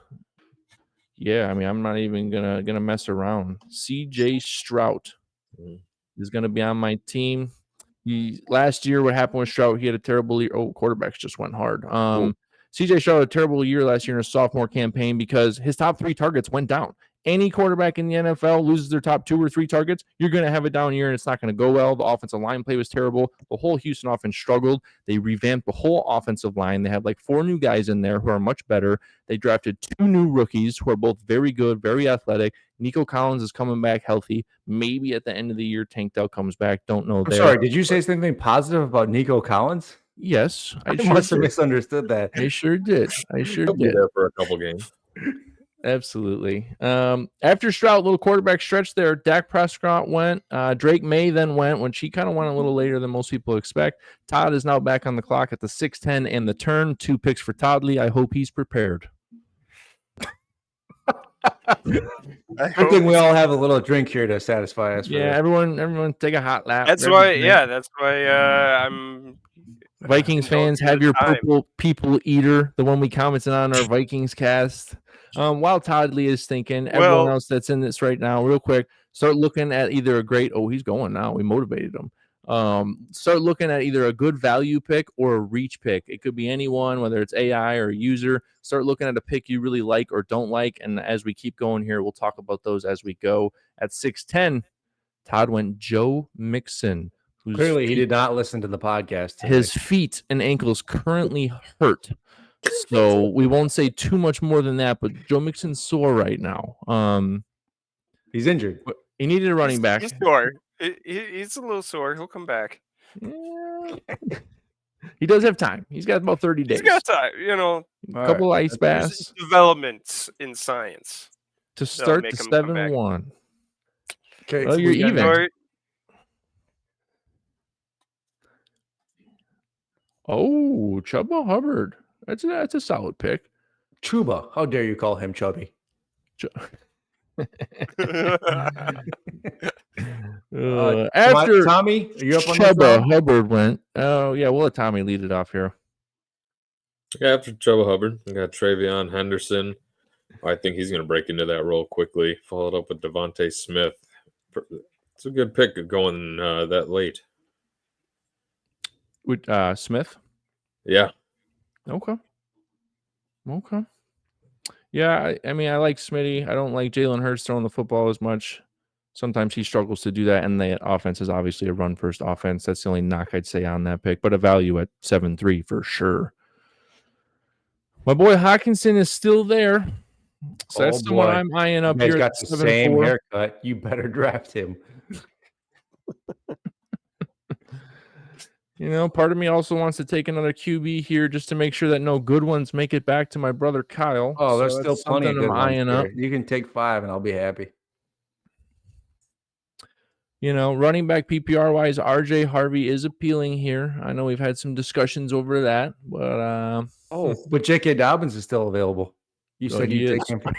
Yeah, I mean, I'm not even gonna mess around. C.J. Stroud is gonna be on my team. Last year, what happened with Stroud? He had a terrible year. Oh, quarterbacks just went hard. C.J. Stroud had a terrible year last year in a sophomore campaign because his top 3 targets went down. Any quarterback in the NFL loses their top 2 or 3 targets, you're going to have a down year, and it's not going to go well. The offensive line play was terrible. The whole Houston offense struggled. They revamped the whole offensive line. They had like 4 new guys in there who are much better. They drafted 2 new rookies who are both very good, very athletic. Nico Collins is coming back healthy. Maybe at the end of the year, Tank Dell comes back. Don't know.
I'm sorry, did you say something positive about Nico Collins?
Yes,
I must have misunderstood that.
I sure did.
He'll be there for a couple games.
Absolutely. After Stroud, little quarterback stretch there. Dak Prescott went. Drake May then went when she kind of went a little later than most people expect. Todd is now back on the clock at the 6:10 and the turn. 2 picks for Todd Lee. I hope he's prepared.
I think we all have a little drink here to satisfy us.
Yeah, everyone take a hot lap.
That's why. Yeah, that's why I'm.
Vikings fans, have your purple people eater, the one we commented on our Vikings cast. While Todd Lee is thinking, everyone else that's in this right now, real quick, start looking at either a great. Oh, he's going now. We motivated him. Start looking at either a good value pick or a reach pick. It could be anyone, whether it's AI or a user. Start looking at a pick you really like or don't like. And as we keep going here, we'll talk about those as we go. At 6:10, Todd went Joe Mixon.
Clearly, he did not listen to the podcast today.
His feet and ankles currently hurt. So we won't say too much more than that, but Joe Mixon's sore right now.
He's injured.
He needed a running back.
He's sore. He's a little sore. He'll come back.
Yeah. He does have time. He's got about 30 days.
He's got time,
A couple ice baths.
Developments in science.
To start the 7-1.
Okay,
well, you're even. Oh, Chuba Hubbard. That's a solid pick.
Chuba. How dare you call him chubby?
After
Tommy, are you up on
Chuba Hubbard went. Oh, yeah, we'll let Tommy lead it off here.
Yeah, after Chuba Hubbard, we got Travion Henderson. I think he's going to break into that role quickly. Followed up with Devontae Smith. It's a good pick going that late.
With Smith?
Yeah.
Okay. Yeah, I mean, I like Smitty. I don't like Jalen Hurts throwing the football as much. Sometimes he struggles to do that, and the offense is obviously a run-first offense. That's the only knock I'd say on that pick, but a value at 7-3 for sure. My boy Hawkinson is still there. So that's the one I'm eyeing up here.
He's got the same haircut. You better draft him.
You know, part of me also wants to take another QB here just to make sure that no good ones make it back to my brother Kyle.
Oh, there's
So
still
that's
plenty of
something
good
I'm
ones
eyeing up.
here. You can take 5 and I'll be happy.
You know, running back PPR wise, RJ Harvey is appealing here. I know we've had some discussions over that, but
But J.K. Dobbins is still available. You
Oh,
said
he
you'd
is.
take him.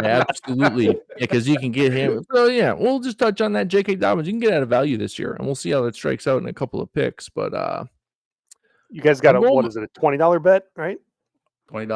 Absolutely. Yeah, because you can get him. So yeah, we'll just touch on that J.K. Dobbins. You can get out of value this year, and we'll see how that strikes out in a couple of picks. But
You guys got
I'm
a
going
what is it, a $20 bet, right?
$20.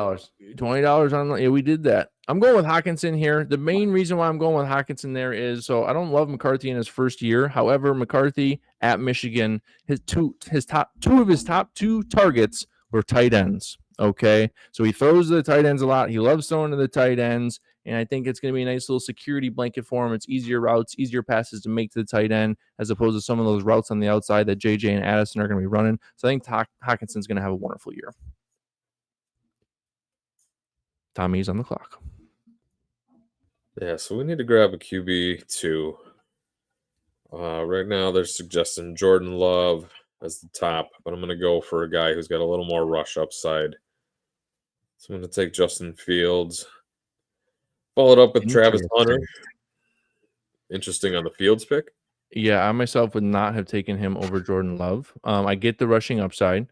$20 on. Yeah, we did that. I'm going with Hawkinson here. The main reason why I'm going with Hawkinson there is so I don't love McCarthy in his first year. However, McCarthy at Michigan, his two of his top 2 targets were tight ends. Okay, so he throws to the tight ends a lot. He loves throwing to the tight ends, and I think it's going to be a nice little security blanket for him. It's easier routes, easier passes to make to the tight end as opposed to some of those routes on the outside that JJ and Addison are going to be running. So I think Hawkinson's going to have a wonderful year. Tommy's on the clock.
Yeah, so we need to grab a QB too. Right now, they're suggesting Jordan Love as the top, but I'm going to go for a guy who's got a little more rush upside. So I'm going to take Justin Fields. Followed up with Travis Hunter. Interesting on the Fields pick.
Yeah, I myself would not have taken him over Jordan Love. I get the rushing upside,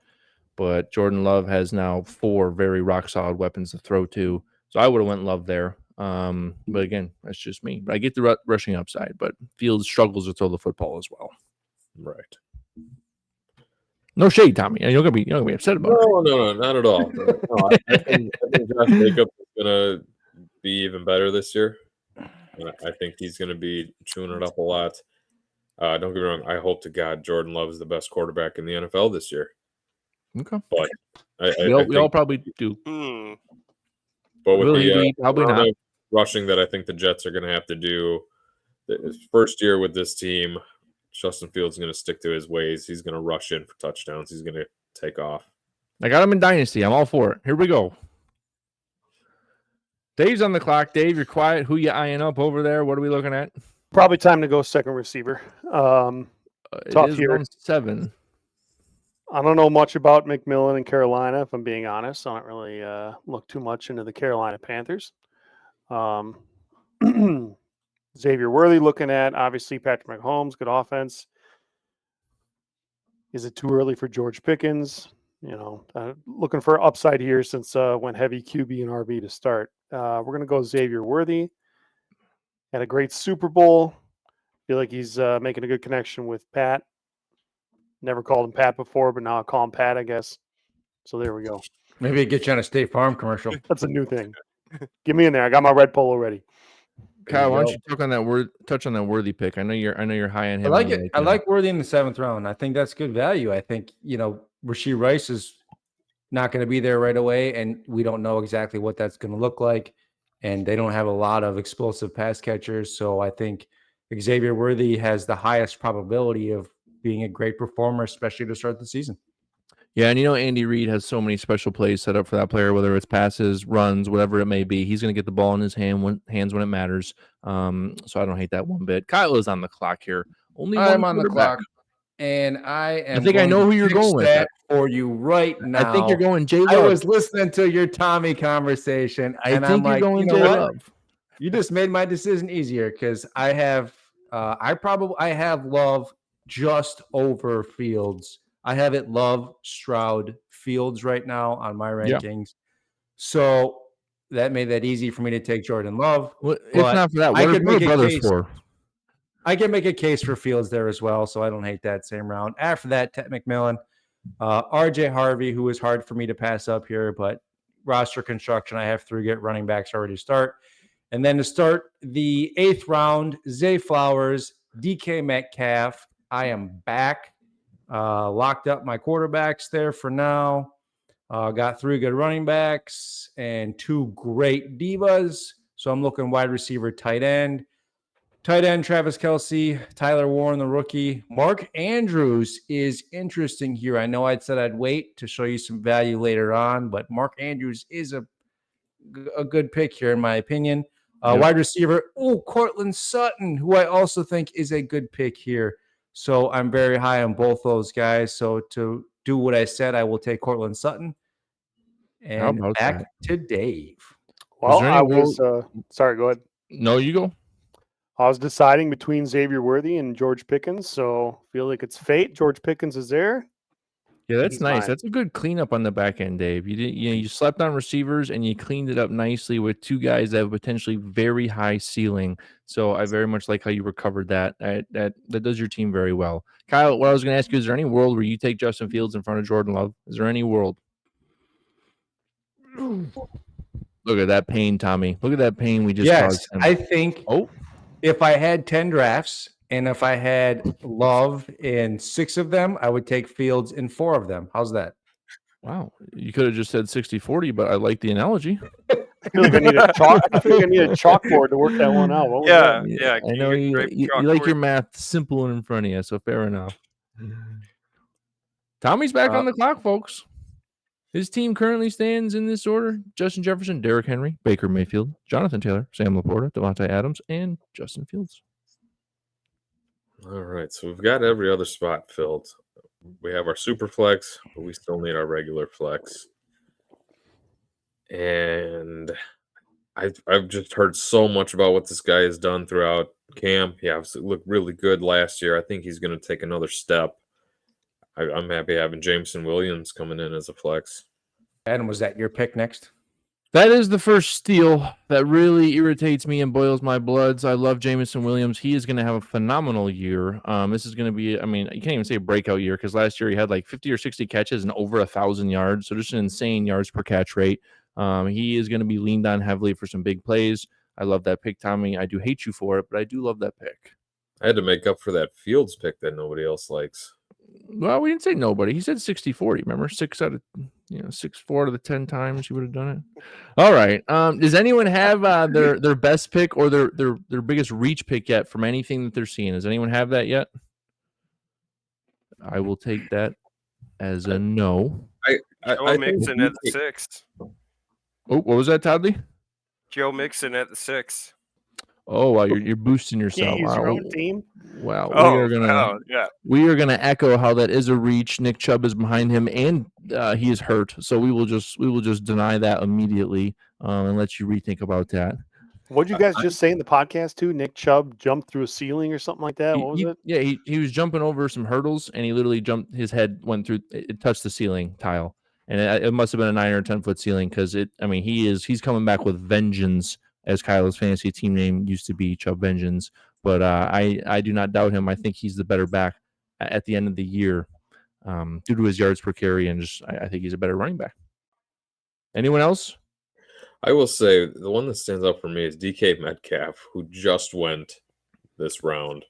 but Jordan Love has now 4 very rock solid weapons to throw to. So I would have went Love there. But again, that's just me. But I get the rushing upside, but Fields struggles to throw the football as well.
Right.
No shade, Tommy. You're gonna be upset about it.
No, not at all. No, I think Josh Jacobs is gonna be even better this year. I think he's gonna be chewing it up a lot. Don't get me wrong. I hope to God Jordan Love is the best quarterback in the NFL this year.
Okay.
But
we all probably do.
But with
Will
the
he be? Probably
amount
not.
of rushing that I think the Jets are going to have to do, his first year with this team, Justin Fields is going to stick to his ways. He's going to rush in for touchdowns. He's going to take off.
I got him in Dynasty. I'm all for it. Here we go. Dave's on the clock. Dave, you're quiet. Who you eyeing up over there? What are we looking at?
Probably time to go second receiver. Tough here.
Round 7.
I don't know much about McMillan in Carolina, if I'm being honest. I don't really look too much into the Carolina Panthers. Xavier Worthy looking at, obviously, Patrick Mahomes, good offense. Is it too early for George Pickens? Looking for upside here since went heavy QB and RB to start. We're going to go Xavier Worthy. Had a great Super Bowl. Feel like he's making a good connection with Pat. Never called him Pat before, but now I call him Pat, I guess. So there we go.
Maybe it gets you on a State Farm commercial.
That's a new thing. Get me in there. I got my red polo ready.
Kyle, why don't you touch on that Worthy pick? I know you're high on him.
I like it. I like Worthy in the 7th round. I think that's good value. I think, Rashee Rice is not going to be there right away, and we don't know exactly what that's going to look like. And they don't have a lot of explosive pass catchers. So I think Xavier Worthy has the highest probability of being a great performer, especially to start the season.
Yeah, and Andy Reid has so many special plays set up for that player, whether it's passes, runs, whatever it may be. He's going to get the ball in his hands when it matters. So I don't hate that one bit. Kyle is on the clock here.
I'm on the clock, and I
think I know who you're going with.
That for you right now.
I think you're going J Love.
I was listening to your Tommy conversation, and I'm like,
going
you know
J
what?
Love.
You just made my decision easier because I have Love just over Fields. I have it Love, Stroud, Fields right now on my rankings. Yeah. So that made that easy for me to take Jordan Love.
Well, if not for that, what are brothers for?
I can make a case for Fields there as well, so I don't hate that same round. After that, Ted McMillan, RJ Harvey, who is hard for me to pass up here, but roster construction, I have 3 good running backs already to start. And then to start the 8th round, Zay Flowers, DK Metcalf. I am back. Locked up my quarterbacks there for now. Got 3 good running backs and 2 great divas. So I'm looking wide receiver, tight end. Tight end, Travis Kelce, Tyler Warren, the rookie. Mark Andrews is interesting here. I know I'd said I'd wait to show you some value later on, but Mark Andrews is a good pick here, in my opinion. Wide receiver, Cortland Sutton, who I also think is a good pick here. So I'm very high on both those guys. So to do what I said, I will take Cortland Sutton.
How
And
about
back
that?
to Dave.
Well,
there any
I was sorry. Go ahead.
No, you go.
I was deciding between Xavier Worthy and George Pickens, so feel like it's fate. George Pickens is there.
Yeah, that's
He's
nice.
mine.
That's a good cleanup on the back end, Dave. You slept on receivers and you cleaned it up nicely with two guys that have potentially very high ceiling. So I very much like how you recovered that. That does your team very well. Kyle, what I was going to ask you, is there any world where you take Justin Fields in front of Jordan Love? Is there any world? Look at that pain, Tommy. Look at that pain we just caused him.
I think if I had 10 drafts and if I had Love in 6 of them, I would take Fields in 4 of them. How's that?
Wow. You could have just said 60-40, but I like the analogy.
I feel like I need a chalkboard to work that one out. What was that?
Yeah.
I know you like your math simple and in front of you, so fair enough. Tommy's back on the clock, folks. His team currently stands in this order: Justin Jefferson, Derrick Henry, Baker Mayfield, Jonathan Taylor, Sam Laporta, Devontae Adams, and Justin Fields.
All right, so we've got every other spot filled. We have our super flex, but we still need our regular flex. And I've just heard so much about what this guy has done throughout camp. He obviously looked really good last year. I think he's going to take another step. I'm happy having Jameson Williams coming in as a flex.
Adam, was that your pick next?
That is the first steal that really irritates me and boils my bloods. I love Jameson Williams. He is going to have a phenomenal year. This is going to be, I mean, you can't even say a breakout year because last year he had like 50 or 60 catches and over 1,000 yards. So just an insane yards per catch rate. He is going to be leaned on heavily for some big plays. I love that pick, Tommy. I do hate you for it, but I do love that pick.
I had to make up for that Fields pick that nobody else likes.
Well, we didn't say nobody. He said 60-40. Remember, 6 out of 4 out of the 10 times you would have done it. All right. Does anyone have their best pick or their biggest reach pick yet from anything that they're seeing? Does anyone have that yet? I will take that as a no.
Joe Mixon at the 6.
Oh, what was that, Toddley?
Joe Mixon at the 6.
Oh, wow, you're boosting yourself.
Can't use your own team.
Wow,
yeah.
We are gonna echo how that is a reach. Nick Chubb is behind him, and he is hurt. So we will just deny that immediately and let you rethink about that.
What did you guys just say in the podcast too? Nick Chubb jumped through a ceiling or something like that. What was it?
Yeah, he was jumping over some hurdles, and he literally jumped. His head went through. It touched the ceiling tile, and it must have been a 9 or 10 foot ceiling because it. I mean, he's coming back with vengeance. As Kyle's fantasy team name used to be, Chubb Vengeance. But I do not doubt him. I think he's the better back at the end of the year due to his yards per carry, and just I think he's a better running back. Anyone else?
I will say the one that stands out for me is DK Metcalf, who just went this round.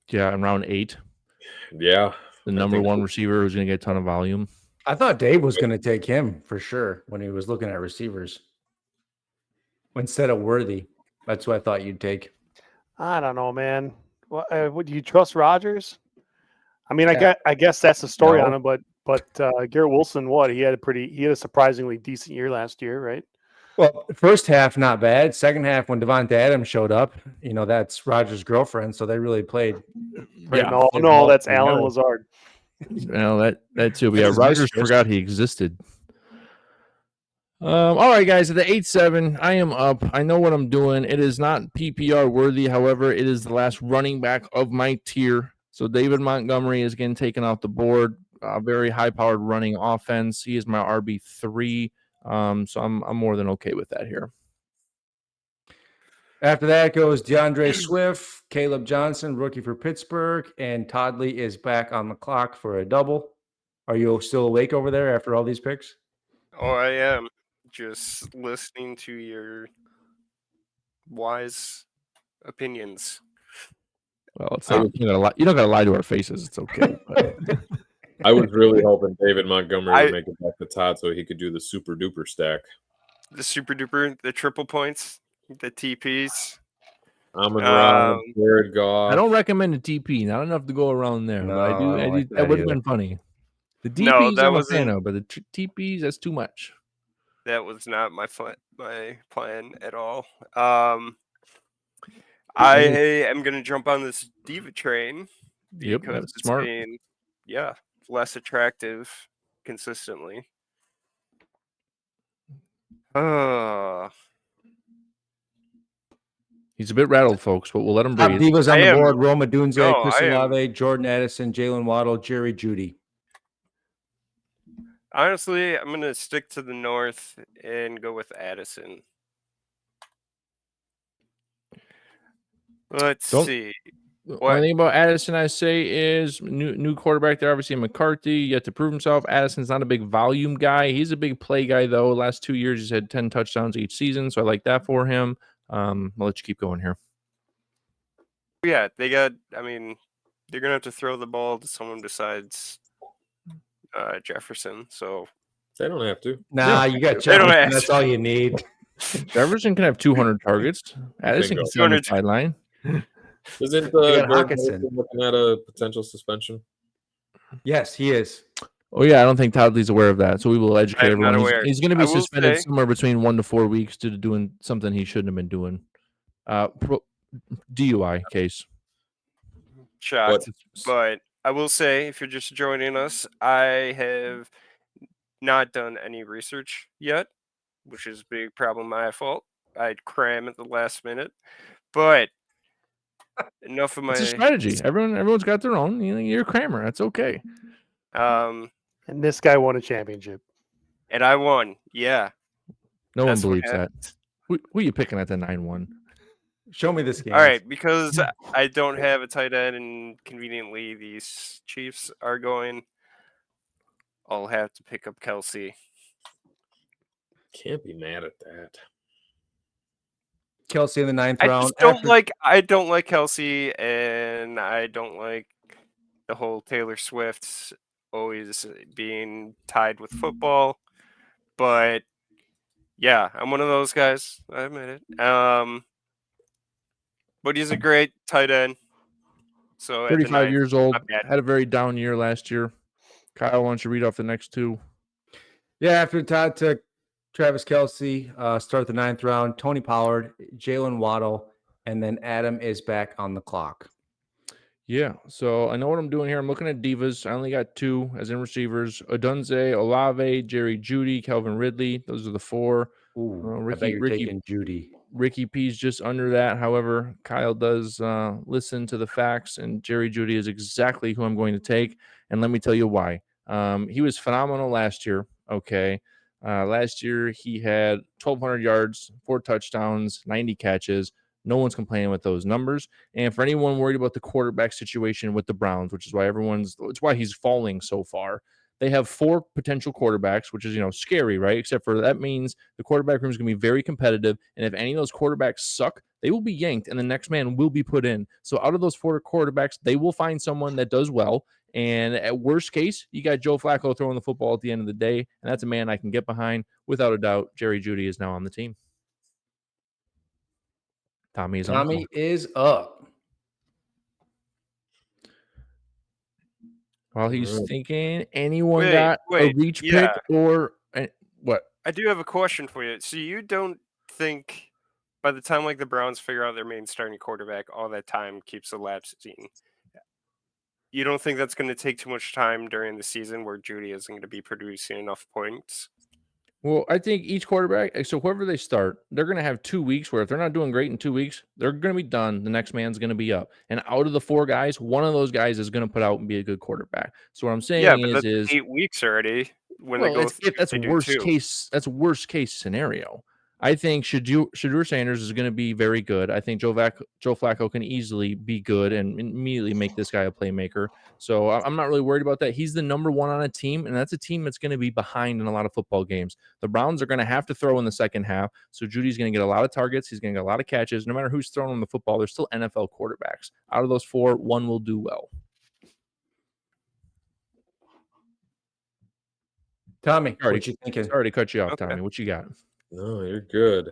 Yeah, in round 8.
Yeah.
The number 1 receiver who's going to get a ton of volume.
I thought Dave was going to take him for sure when he was looking at receivers. Instead of Worthy. That's what I thought you'd take.
I don't know, man. Would you trust Rodgers? I mean, I guess that's the story on him, but Garrett Wilson, he had a surprisingly decent year last year, right?
Well, first half not bad. Second half when Devontae Adams showed up, that's Rodgers' girlfriend, so they really played.
Yeah. No, that's Alan Lazard.
Well, that too. But yeah, Rodgers forgot he existed. All right, guys, at the 8-7, I am up. I know what I'm doing. It is not PPR worthy. However, it is the last running back of my tier. So David Montgomery is getting taken off the board. Very high-powered running offense. He is my RB3. So I'm more than okay with that here.
After that goes DeAndre Swift, Caleb Johnson, rookie for Pittsburgh, and Toddley is back on the clock for a double. Are you still awake over there after all these picks?
Oh, I am. Just listening to your wise opinions.
Well, it's not, you don't gotta lie to our faces. It's okay. But.
I was really hoping David Montgomery would make it back to Todd so he could do the super duper stack.
The super duper, the triple points, the TPs.
Amon-Ra, Jared Goff.
I don't recommend a TP. Not enough to go around there.
No,
but I do.
like
that would have been funny. The DPs I'm a fan of, but the TPs, that's too much.
That was not my plan at all. I am going to jump on this diva train
Yep,
because
that's
it's
smart.
being, less attractive consistently.
He's a bit rattled, folks, but we'll let him
Top
breathe.
divas on
I
the
am-
board: Roma Dunze,
no,
Chris
I am-
Olave, Jordan Addison, Jalen Waddle, Jerry Judy.
Honestly, I'm going to stick to the North and go with Addison. Let's
Don't-
see.
The
What?
only thing about Addison I say is new quarterback there. Obviously, McCarthy yet to prove himself. Addison's not a big volume guy. He's a big play guy, though. Last 2 years, he's had 10 touchdowns each season, so I like that for him. I'll let you keep going here.
Yeah, they're going to have to throw the ball to someone besides Jefferson. So
They don't have to.
Nah, you got
They don't
Jefferson.
have
That's
to.
all you need.
Jefferson can have 200 targets. Addison
Bingo.
can sit on the
200.
sideline.
Isn't
got
Greg
Hawkinson.
Olsen looking at a potential suspension?
Yes, he is.
Oh, yeah, I don't think Todd Lee's aware of that, so we will educate
I am not
everyone.
aware.
He's going to
I
be
will
suspended
say-
somewhere between 1 to 4 weeks due to doing something he shouldn't have been doing. DUI case.
Shocked. But I will say, if you're just joining us, I have not done any research yet, which is a big problem, my fault. I'd cram at the last minute. But enough of my
It's a strategy. Everyone's got their own. You're a crammer. That's okay.
And this guy won a championship.
And I won. Yeah.
No
That's
one
what
believes that. Who are you picking at the 9-1?
Show me this game.
All right, because I don't have a tight end, and conveniently these Chiefs are going, I'll have to pick up Kelsey.
Can't be mad at that.
Kelsey in the 9th
I
round.
just don't like Kelsey, and I don't like the whole Taylor Swift always being tied with football. But yeah, I'm one of those guys. I admit it. But he's a great tight end. So at the
35
9th,
years old.
not bad.
Had a very down year last year. Kyle, why don't you read off the next two?
Yeah, after Todd took Travis Kelsey, start the 9th round, Tony Pollard, Jalen Waddle, and then Adam is back on the clock.
Yeah, so I know what I'm doing here. I'm looking at divas. I only got 2 as in receivers. Odunze, Olave, Jerry Judy, Calvin Ridley. Those are the 4.
Ooh, I bet you're taking Judy.
Ricky P's just under that. However, Kyle does listen to the facts, and Jerry Judy is exactly who I'm going to take. And let me tell you why. He was phenomenal last year. Okay. Last year, he had 1,200 yards, 4 touchdowns, 90 catches. No one's complaining with those numbers. And for anyone worried about the quarterback situation with the Browns, which is why it's why he's falling so far. They have 4 potential quarterbacks, which is, scary, right? Except for that means the quarterback room is going to be very competitive. And if any of those quarterbacks suck, they will be yanked and the next man will be put in. So out of those 4 quarterbacks, they will find someone that does well. And at worst case, you got Joe Flacco throwing the football at the end of the day. And that's a man I can get behind. Without a doubt, Jerry Judy is now on the team. Tommy
is up.
While he's thinking, anyone
Wait,
got a
wait,
reach
yeah.
pick or what?
I do have a question for you. So you don't think by the time the Browns figure out their main starting quarterback, all that time keeps elapsing? You don't think that's going to take too much time during the season where Judy isn't going to be producing enough points?
Well, I think each quarterback, so whoever they start, they're going to have 2 weeks where if they're not doing great in 2 weeks, they're going to be done. The next man's going to be up. And out of the 4 guys, one of those guys is going to put out and be a good quarterback. So what I'm saying
But that's
is
8 weeks already when
well,
they go
that's
they do
worst
2.
case. That's worst case scenario. I think Shadur Sanders is going to be very good. I think Joe Flacco can easily be good and immediately make this guy a playmaker. So I'm not really worried about that. He's the number 1 on a team, and that's a team that's going to be behind in a lot of football games. The Browns are going to have to throw in the second half, so Judy's going to get a lot of targets. He's going to get a lot of catches. No matter who's throwing him the football, they're still NFL quarterbacks. Out of those 4, 1 will do well.
Tommy, what you thinking?
Sorry to cut you off,
Okay.
Tommy. What you got?
No, you're good.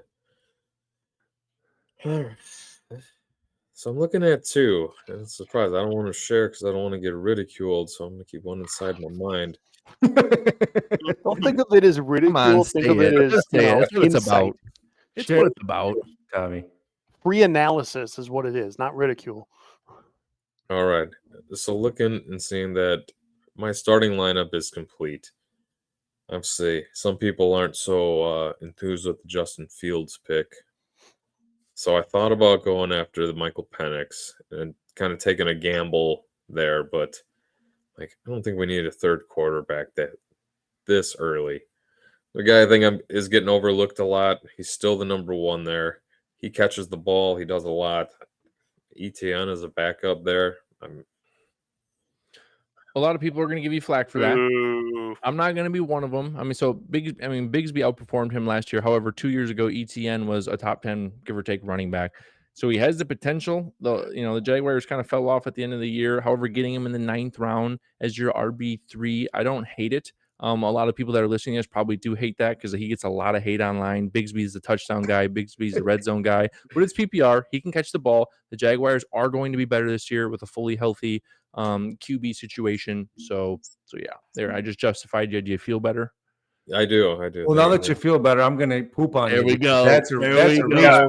So I'm looking at 2. And it's a surprise. I don't want to share because I don't want to get ridiculed. So I'm going to keep one inside my mind.
Don't think of it as ridicule. Think of it as
Say it. That's what it's
insight.
about. It's what it's about.
Tommy.
pre-analysis is what it is, not ridicule.
All right. So looking and seeing that my starting lineup is complete. Obviously, some people aren't so enthused with the Justin Fields pick. So I thought about going after the Michael Penix and kind of taking a gamble there, but I don't think we need a third quarterback this early. The guy I think is getting overlooked a lot. He's still the number one there. He catches the ball. He does a lot. ETN is a backup there.
A lot of people are going to give you flack for that.
Ooh.
I'm not going to be one of them. I mean, Bigsby outperformed him last year. However, 2 years ago, ETN was a top 10, give or take, running back. So he has the potential. The Jaguars kind of fell off at the end of the year. However, getting him in the 9th round as your RB3, I don't hate it. A lot of people that are listening to this probably do hate that because he gets a lot of hate online. Bigsby's the touchdown guy. Bigsby's the red zone guy. But it's PPR. He can catch the ball. The Jaguars are going to be better this year with a fully healthy QB situation. So yeah, there. I just justified you. Do you feel better?
I do.
Well, now that you feel better, I'm going to poop on you.
There we go.
That's a reach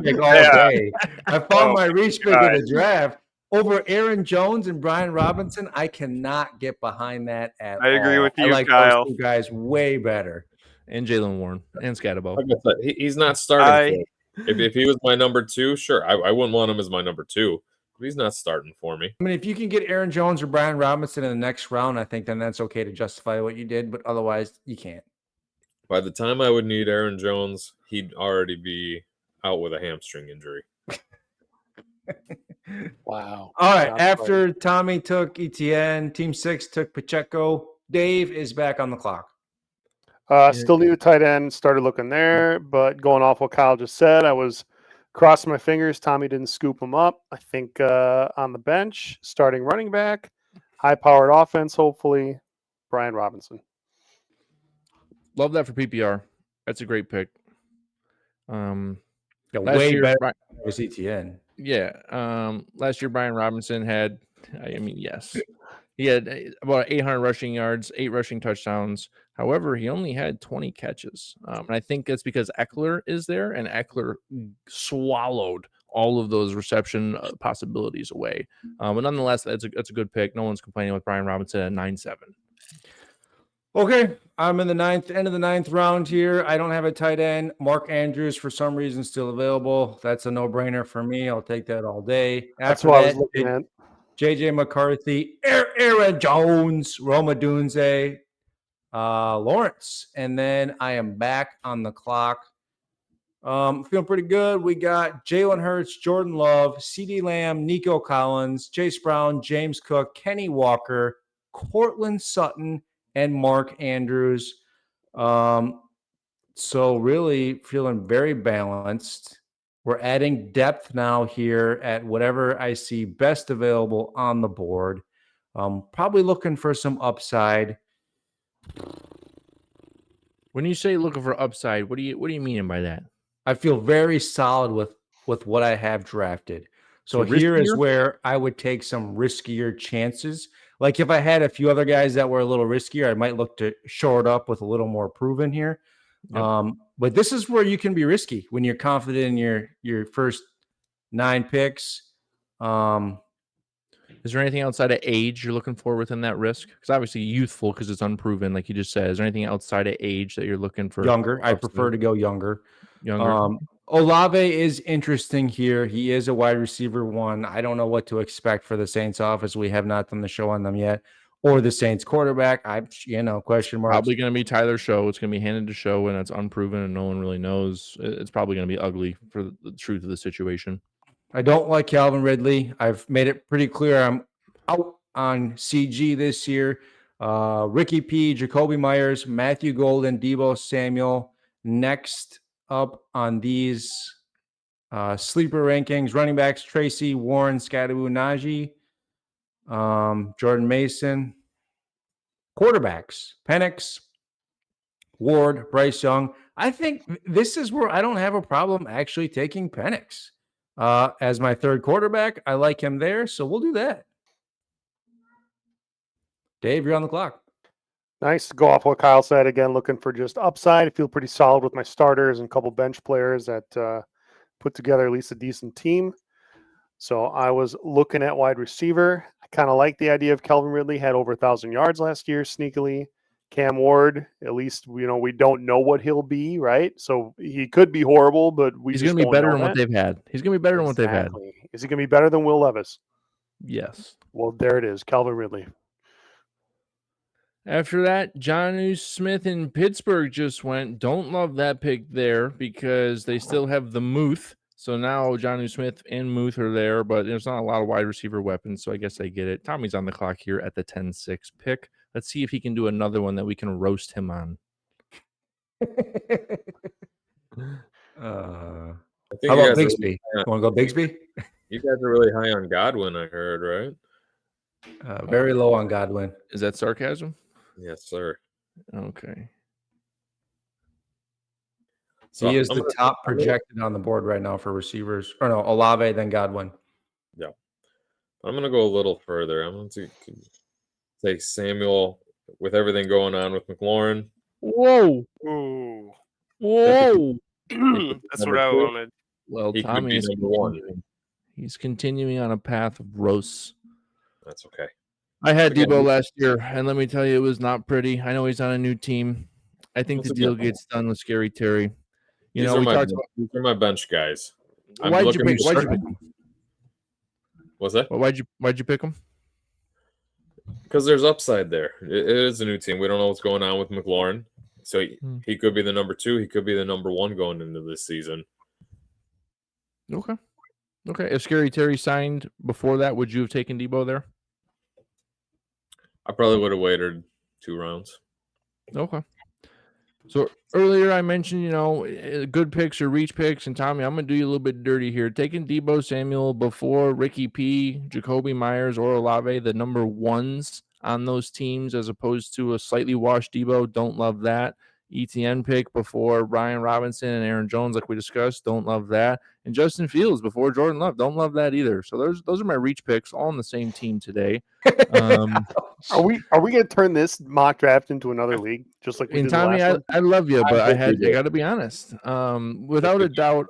pick all day. I found my reach pick in the draft over Aaron Jones and Brian Robinson. I cannot get behind that at all.
I agree with you,
I like
Kyle.
those two guys way better.
And Jalen Warren and Scatterbo.
Like I said, he's not starting for me. If he was my number 2, sure, I wouldn't want him as my number 2. But he's not starting for me.
I mean, if you can get Aaron Jones or Brian Robinson in the next round, I think then that's okay to justify what you did. But otherwise, you can't.
By the time I would need Aaron Jones, he'd already be out with a hamstring injury.
Wow.
All right. After Tommy took ETN, Team 6 took Pacheco. Dave is back on the clock.
Still need a tight end. Started looking there, but going off what Kyle just said, I was crossing my fingers. Tommy didn't scoop him up. I think on the bench, starting running back, high-powered offense, hopefully, Brian Robinson.
Love that for PPR. That's a great pick.
Way better was ETN.
Yeah. Last year, Brian Robinson had, yes. He had about 800 rushing yards, 8 rushing touchdowns. However, he only had 20 catches. And I think that's because Eckler is there, and Eckler swallowed all of those reception possibilities away. But nonetheless, that's a good pick. No one's complaining with Brian Robinson at 9-7.
Okay, I'm in the end of the 9th round here. I don't have a tight end. Mark Andrews, for some reason, still available. That's a no-brainer for me. I'll take that all day.
That's what I was looking at.
JJ McCarthy, Aaron Jones, Roma Dunze, Lawrence. And then I am back on the clock. Feeling pretty good. We got Jalen Hurts, Jordan Love, CeeDee Lamb, Nico Collins, Chase Brown, James Cook, Kenny Walker, Cortland Sutton, and Mark Andrews. So really feeling very balanced. We're adding depth now here at whatever I see best available on the board. Probably looking for some upside.
When you say looking for upside, what do you mean by that?
I feel very solid with what I have drafted. So here is where I would take some riskier chances. Like if I had a few other guys that were a little riskier, I might look to short up with a little more proven here. Yep. But this is where you can be risky when you're confident in your first 9 picks.
Is there anything outside of age you're looking for within that risk? Because obviously youthful because it's unproven, like you just said. Is there anything outside of age that you're looking for?
Younger. I prefer to go younger.
Younger.
Olave is interesting here. He is a wide receiver 1. I don't know what to expect for the Saints office. We have not done the show on them yet. Or the Saints quarterback. Question mark.
Probably going to be Tyler Show. It's going to be handed to Show, and it's unproven, and no one really knows. It's probably going to be ugly for the truth of the situation.
I don't like Calvin Ridley. I've made it pretty clear I'm out on CG this year. Ricky P, Jacoby Myers, Matthew Golden, Deebo Samuel. Next up on these sleeper rankings, running backs, Tracy, Warren, Scadaboo, Najee, Jordan Mason. Quarterbacks, Penix, Ward, Bryce Young. I think this is where I don't have a problem actually taking Penix as my 3rd quarterback. I like him there, so we'll do that. Dave, you're on the clock.
Nice to go off what Kyle said. Again, looking for just upside. I feel pretty solid with my starters and a couple bench players at put together at least a decent team. So I was looking at wide receiver. I kind of like the idea of Calvin Ridley, had over 1,000 yards last year sneakily. Cam Ward, at least we don't know what he'll be, right? So he could be horrible, but
he's going to be better than what they've had. He's going to be better than what they've had.
Is he going to be better than Will Levis?
Yes.
Well, there it is, Calvin Ridley.
After that, Jonnu Smith in Pittsburgh just went. Don't love that pick there because they still have the Muth. So now Jonnu Smith and Muth are there, but there's not a lot of wide receiver weapons, so I guess I get it. Tommy's on the clock here at the 10-6 pick. Let's see if he can do another one that we can roast him on.
I think
How about Bigsby? You want to go Bigsby?
You guys are really high on Godwin, I heard, right?
Very low on Godwin.
Is that sarcasm?
Yes, sir.
Okay.
So he is the top projected on the board right now for receivers. Or no, Olave, then Godwin.
Yeah. I'm going to go a little further. I'm going to take Samuel with everything going on with McLaurin.
Whoa.
Ooh.
Whoa.
That's what I wanted.
Well,
He
Tommy
could be number one.
He's continuing on a path of roasts.
That's okay.
I had Debo last year, and let me tell you, it was not pretty. I know he's on a new team. I think the deal gets done with Scary Terry.
These are my bench guys.
Why'd you pick him?
What's that?
Well, why'd you pick him?
Because there's upside there. It is a new team. We don't know what's going on with McLaurin. So he could be the number 2. He could be the number 1 going into this season.
Okay. If Scary Terry signed before that, would you have taken Debo there?
I probably would have waited 2 rounds.
Okay. So earlier I mentioned, good picks or reach picks, and Tommy, I'm going to do you a little bit dirty here. Taking Debo Samuel before Ricky P, Jacoby Myers, or Olave, the number 1s on those teams, as opposed to a slightly washed Debo. Don't love that. ETN pick before Brian Robinson and Aaron Jones, like we discussed. Don't love that. And Justin Fields before Jordan Love. Don't love that either. So those are my reach picks, all on the same team today.
Are we going to turn this mock draft into another league, just like we did
Tommy?
last
I love you, but I got to be honest. Without a doubt,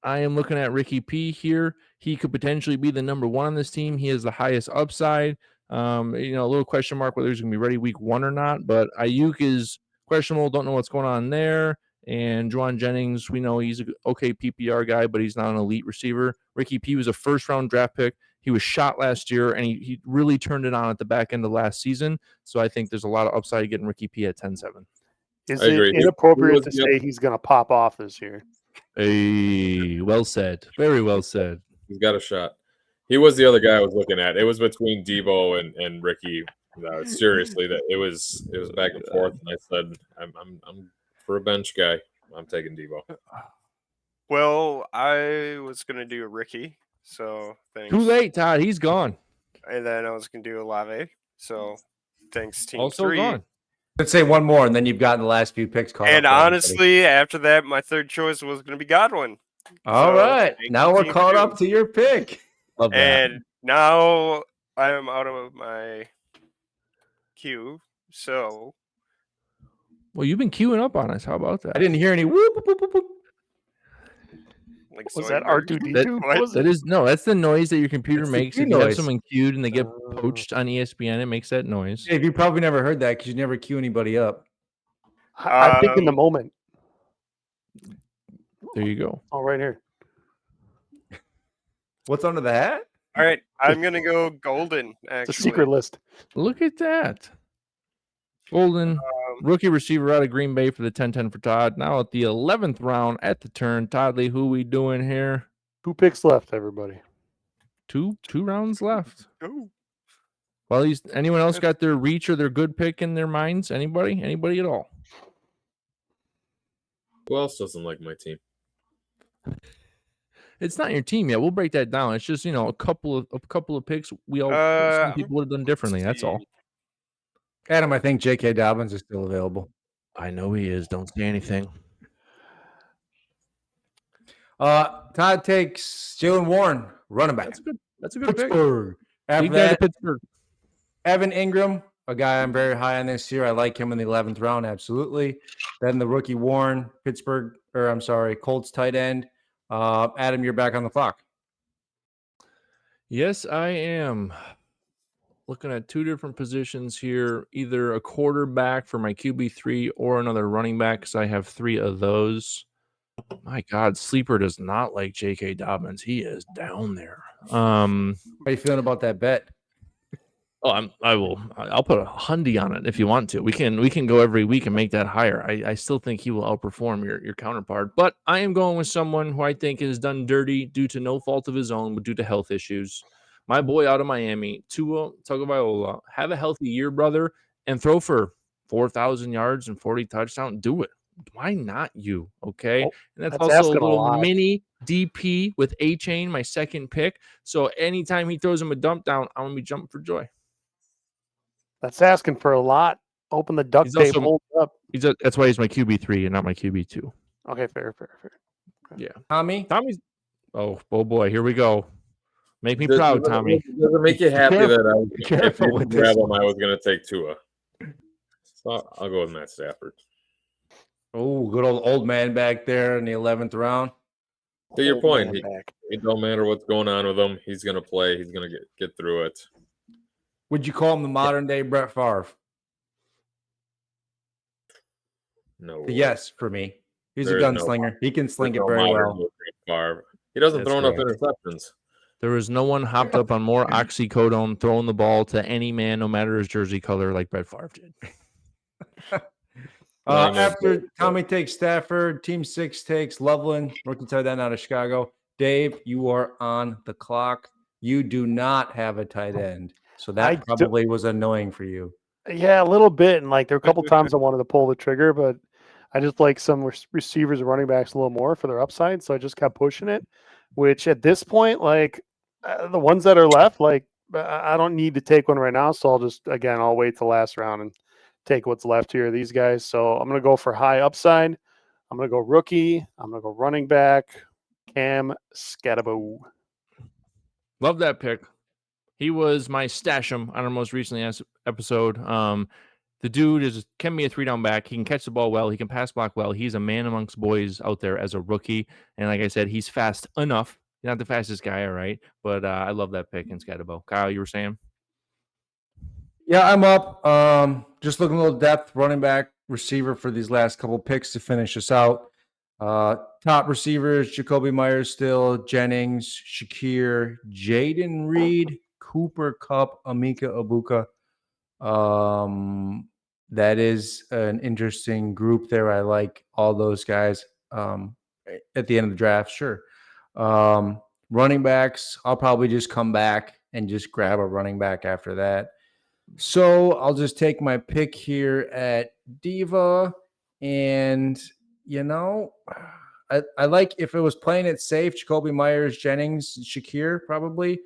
I am looking at Ricky P here. He could potentially be the number 1 on this team. He has the highest upside. A little question mark whether he's going to be ready week 1 or not. But Ayuk is questionable. Don't know what's going on there. And Juwan Jennings, we know he's an okay PPR guy, but he's not an elite receiver. Ricky P was a first-round draft pick. He was shot last year, and he really turned it on at the back end of last season. So I think there's a lot of upside getting Ricky P at 10-7.
Is it inappropriate to say he's going to pop off this year?
Hey, well said. Very well said.
He's got a shot. He was the other guy I was looking at. It was between Debo and Ricky. Seriously, that it was back and forth, and I said, I'm for a bench guy. I'm taking Debo.
Well, I was gonna do a Ricky, so thanks.
Too late, Todd. He's gone.
And then I was gonna do Olave, so thanks, team
also
3.
Gone.
Let's say one more, and then you've gotten the last few picks caught.
And honestly, after that, my third choice was gonna be Godwin.
All right, now we're caught up to your pick.
Love that.
And now I am out of my queue, so.
Well, you've been queuing up on us. How about that?
I didn't hear any whoop, whoop, whoop, whoop.
Like
was that R2D2?
That's the noise that your computer
That's
makes
the
if you have
noise.
someone queued and they get poached on ESPN. It makes that noise.
Dave, you probably never heard that because you never queue anybody up.
I think in the moment.
There you go.
Oh, right here.
What's under the hat?
All right, I'm gonna go golden. Actually,
It's a secret list.
Look at that. Golden rookie receiver out of Green Bay for the 10-10 for Todd. Now at the 11th round at the turn. Todd Lee, who we doing here?
2 picks left, everybody.
Two rounds left.
Ooh.
Well, anyone else got their reach or their good pick in their minds? Anybody at all?
Who else doesn't like my team?
It's not your team yet. We'll break that down. It's just a couple of picks. Some people would have done differently. That's all.
Adam, I think J.K. Dobbins is still available.
I know he is. Don't say anything.
Todd takes Jalen Warren, running back.
That's a good pick.
Pittsburgh. After
Big guy to
that,
Pittsburgh.
Evan Ingram, a guy I'm very high on this year. I like him in the 11th round, absolutely. Then the rookie Warren, Colts tight end. Adam, you're back on the clock.
Yes, I am. Looking at two different positions here, either a quarterback for my QB3 or another running back, because I have 3 of those. My God, Sleeper does not like J.K. Dobbins. He is down there.
How are you feeling about that bet?
I'll put a hundy on it if you want to. We can go every week and make that higher. I still think he will outperform your counterpart, but I am going with someone who I think is done dirty due to no fault of his own, but due to health issues. My boy out of Miami, Tua Tagovailoa, have a healthy year, brother, and throw for 4,000 yards and 40 touchdowns. Do it. Why not you? Okay.
Oh,
And that's
that's
also a
asking a
little
lot.
mini DP with A-Chain, my second pick. So anytime he throws him a dump down, I'm going to be jumping for joy.
That's asking for a lot. Open the duct
He's
tape,
also-
hold up.
That's why he's my QB3 and not my QB2.
Okay, fair.
Yeah.
Tommy?
Tommy's. Oh boy. Here we go. Make me
Does
proud, Tommy.
Does it make you happy
Careful-
that I was,
careful
if you
with
grab
this
him, I was going to take Tua? So I'll go with Matt Stafford.
Oh, good old man back there in the 11th round.
To your
Old
point,
man back.
it don't matter what's going on with him. He's going to play. He's going to get through it.
Would you call him the modern day Brett Favre?
No.
Yes, for me. He's
There
a
is no-
gunslinger. He can sling
There's
it
no
very
modern
well.
day Favre. He doesn't
That's
throw enough
correct.
interceptions.
There is no one hopped up on more oxycodone throwing the ball to any man, no matter his jersey color, like Brett Favre did.
After Tommy takes Stafford, Team 6 takes Loveland, rookie tight end out of Chicago. Dave, you are on the clock. You do not have a tight end. So
I
that probably was annoying for you.
Yeah, a little bit. And like there were a couple times I wanted to pull the trigger, but I just like some receivers and running backs a little more for their upside. So I just kept pushing it, which at this point, like the ones that are left, like I don't need to take one right now. So I'll wait till last round and take what's left here. These guys. So I'm going to go for high upside. I'm going to go rookie. I'm going to go running back. Cam Scatabo.
Love that pick. He was my stash him on our most recent episode. The dude can be a 3-down back. He can catch the ball well. He can pass block well. He's a man amongst boys out there as a rookie. And like I said, he's fast enough. He's not the fastest guy, all right. But I love that pick in Scatabo. Kyle, you were saying?
Yeah, I'm up. Just looking a little depth, running back, receiver for these last couple picks to finish us out. Top receivers, Jacoby Myers still, Jennings, Shakir, Jaden Reed, Cooper Kupp, Amika Ibuka. That is an interesting group there. I like all those guys at the end of the draft, sure. Running backs, I'll probably just come back and just grab a running back after that. So I'll just take my pick here at Diva. And, I like if it was playing it safe, Jacoby Myers, Jennings, Shakir, probably.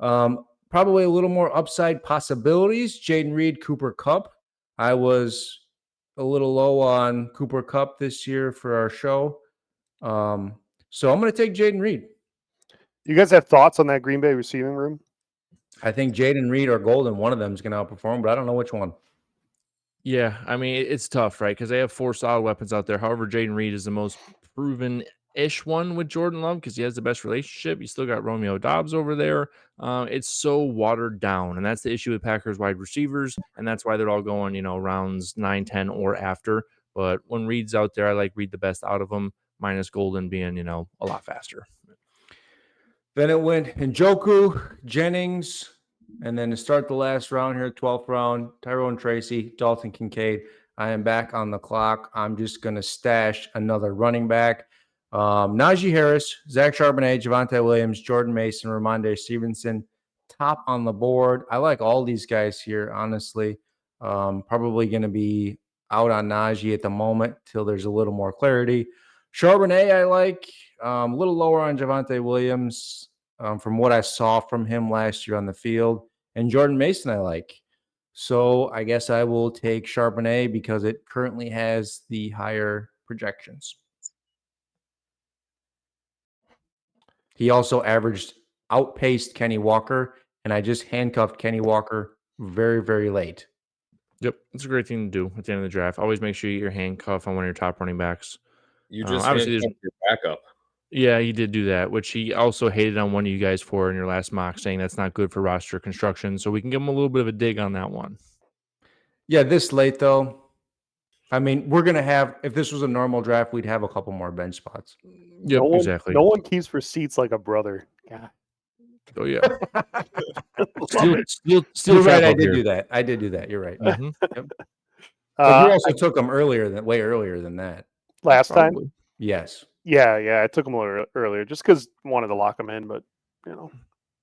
Probably a little more upside possibilities. Jaden Reed, Cooper Kupp. I was a little low on Cooper Kupp this year for our show. So I'm going to take Jaden Reed.
You guys have thoughts on that Green Bay receiving room?
I think Jaden Reed or Golden, one of them is going to outperform, but I don't know which one.
Yeah, I mean, it's tough, right? Because they have 4 solid weapons out there. However, Jaden Reed is the most proven-ish one with Jordan Love because he has the best relationship. You still got Romeo Dobbs over there. It's so watered down, and that's the issue with Packers wide receivers, and that's why they're all going, rounds 9, 10, or after. But when Reed's out there, I like Reed the best out of them, minus Golden being, a lot faster.
Then it went Njoku, Jennings, and then to start the last round here, 12th round, Tyrone Tracy, Dalton Kincaid. I am back on the clock. I'm just going to stash another running back. Najee Harris, Zach Charbonnet, Javonte Williams, Jordan Mason, Ramondre Stevenson, top on the board. I like all these guys here, honestly. Probably going to be out on Najee at the moment till there's a little more clarity. Charbonnet, I like. A little lower on Javonte Williams from what I saw from him last year on the field. And Jordan Mason, I like. So I guess I will take Charbonnet because it currently has the higher projections. He also outpaced Kenny Walker, and I just handcuffed Kenny Walker very, very late.
Yep, it's a great thing to do at the end of the draft. Always make sure you get your handcuff on one of your top running backs.
You just
obviously
handcuffed your backup.
Yeah, he did do that, which he also hated on one of you guys for in your last mock, saying that's not good for roster construction. So we can give him a little bit of a dig on that one.
Yeah, this late though. I mean, we're gonna have if this was a normal draft, we'd have a couple more bench spots.
Yep, exactly.
No one keeps receipts like a brother. God.
Oh yeah,
Love it.
steal
You're right.
trap
I
up
did
here.
do that. I did do that. You're right.
Mhm.
Yep. But you also
I-
took them way earlier than that.
last time.
Probably.
Yes.
Yeah, I took him a little earlier just because wanted to lock him in, but probably a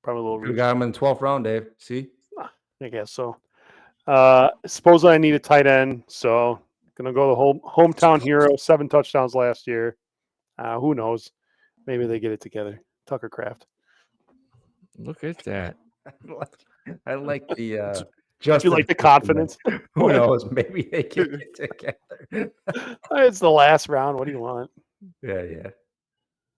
little
Could have
reach.
got him in the 12th round, Dave. See?
I guess so. Suppose I need a tight end, so gonna go the hometown hero, 7 touchdowns last year. Who knows? Maybe they get it together. Tucker Craft.
Look at that.
I like the
Do you like the confidence?
Who knows? Maybe they can get together.
It's the last round. What do you want?
Yeah.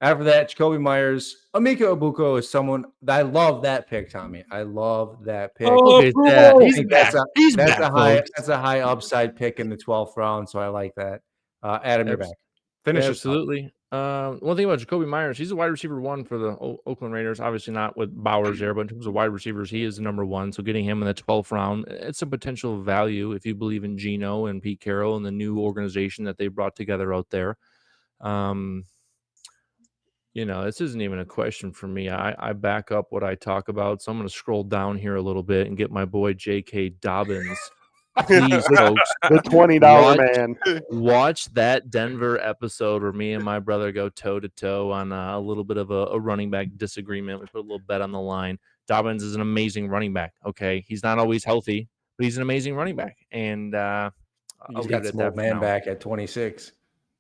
After that, Jacoby Myers. Amika Ibuko is someone I love that pick, Tommy. I love that pick.
Look at that.
I
He's
think
back. He's
that's
back,
a high
folks.
that's a high upside pick in the 12th round, so I like that. Adam, you're back. Finish us off.
Absolutely. One thing about Jacoby Myers, he's a wide receiver 1 for the Oakland Raiders. Obviously not with Bowers there, but in terms of wide receivers, he is the number 1. So getting him in the 12th round, it's a potential value if you believe in Geno and Pete Carroll and the new organization that they brought together out there. This isn't even a question for me. I back up what I talk about. So I'm going to scroll down here a little bit and get my boy J.K. Dobbins. Please, folks,
The $20 man.
watch that Denver episode where me and my brother go toe to toe on a little bit of a running back disagreement. We put a little bet on the line. Dobbins is an amazing running back. Okay, he's not always healthy, but he's an amazing running back. And I'll
He's
leave
got
it at
some
that
old
for
man
now.
back at 26.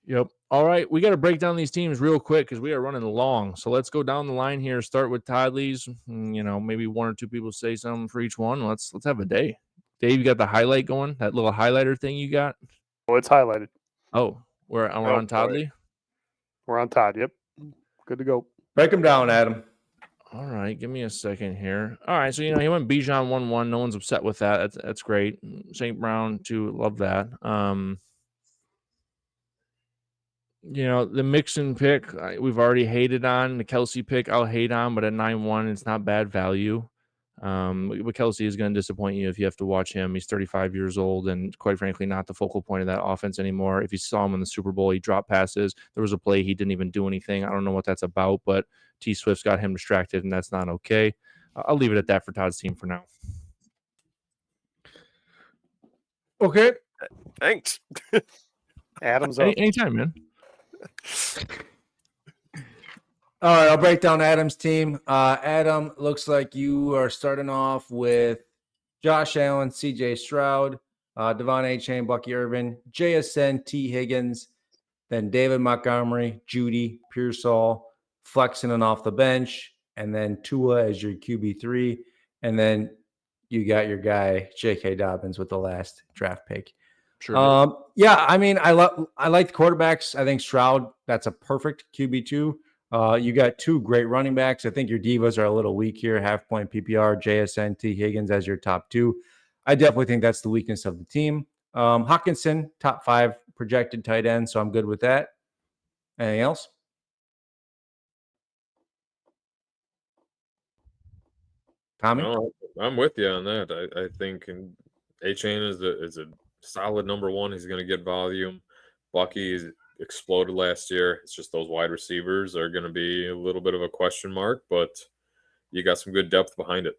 Yep. All right, we got to break down these teams real quick because we are running long. So let's go down the line here. Start with Todd Lee's. Maybe 1 or 2 people say something for each one. Let's have a day. Dave, you got the highlight going? That little highlighter thing you got?
Oh, it's highlighted.
Oh, we're on Todd Lee?
We're on Todd. Yep. Good to go.
Break them down, Adam.
All right, give me a second here. All right, so he went Bijan 1-1. No one's upset with that. That's great. St. Brown too. Love that. The Mixon pick we've already hated on. The Kelsey pick I'll hate on, but at 9-1, it's not bad value. But Kelsey is going to disappoint you if you have to watch him. He's 35 years old and quite frankly not the focal point of that offense anymore. If you saw him in the Super Bowl, he dropped passes. There was a play he didn't even do anything. I don't know what that's about, but T Swift's got him distracted and that's not okay. I'll leave it at that for Todd's team for now.
Okay.
Thanks.
Adam's up.
Anytime, man.
All right, I'll break down Adam's team. Adam, looks like you are starting off with Josh Allen, CJ Stroud, Devon A-Chain, Bucky Irvin, JSN, T. Higgins, then David Montgomery, Judy, Pearsall, flexing and off the bench, and then Tua as your QB3. And then you got your guy, J.K. Dobbins, with the last draft pick.
Sure.
Yeah, I mean, I like the quarterbacks. I think Stroud, that's a perfect QB2. You got 2 great running backs. I think your divas are a little weak here. Half point PPR, JSN, T. Higgins as your top 2. I definitely think that's the weakness of the team. Hawkinson, top 5 projected tight end, so I'm good with that. Anything else? Tommy?
No, I'm with you on that. I think A-Chain is a solid number 1. He's going to get volume. Bucky's exploded last year. It's just those wide receivers are going to be a little bit of a question mark, but you got some good depth behind it.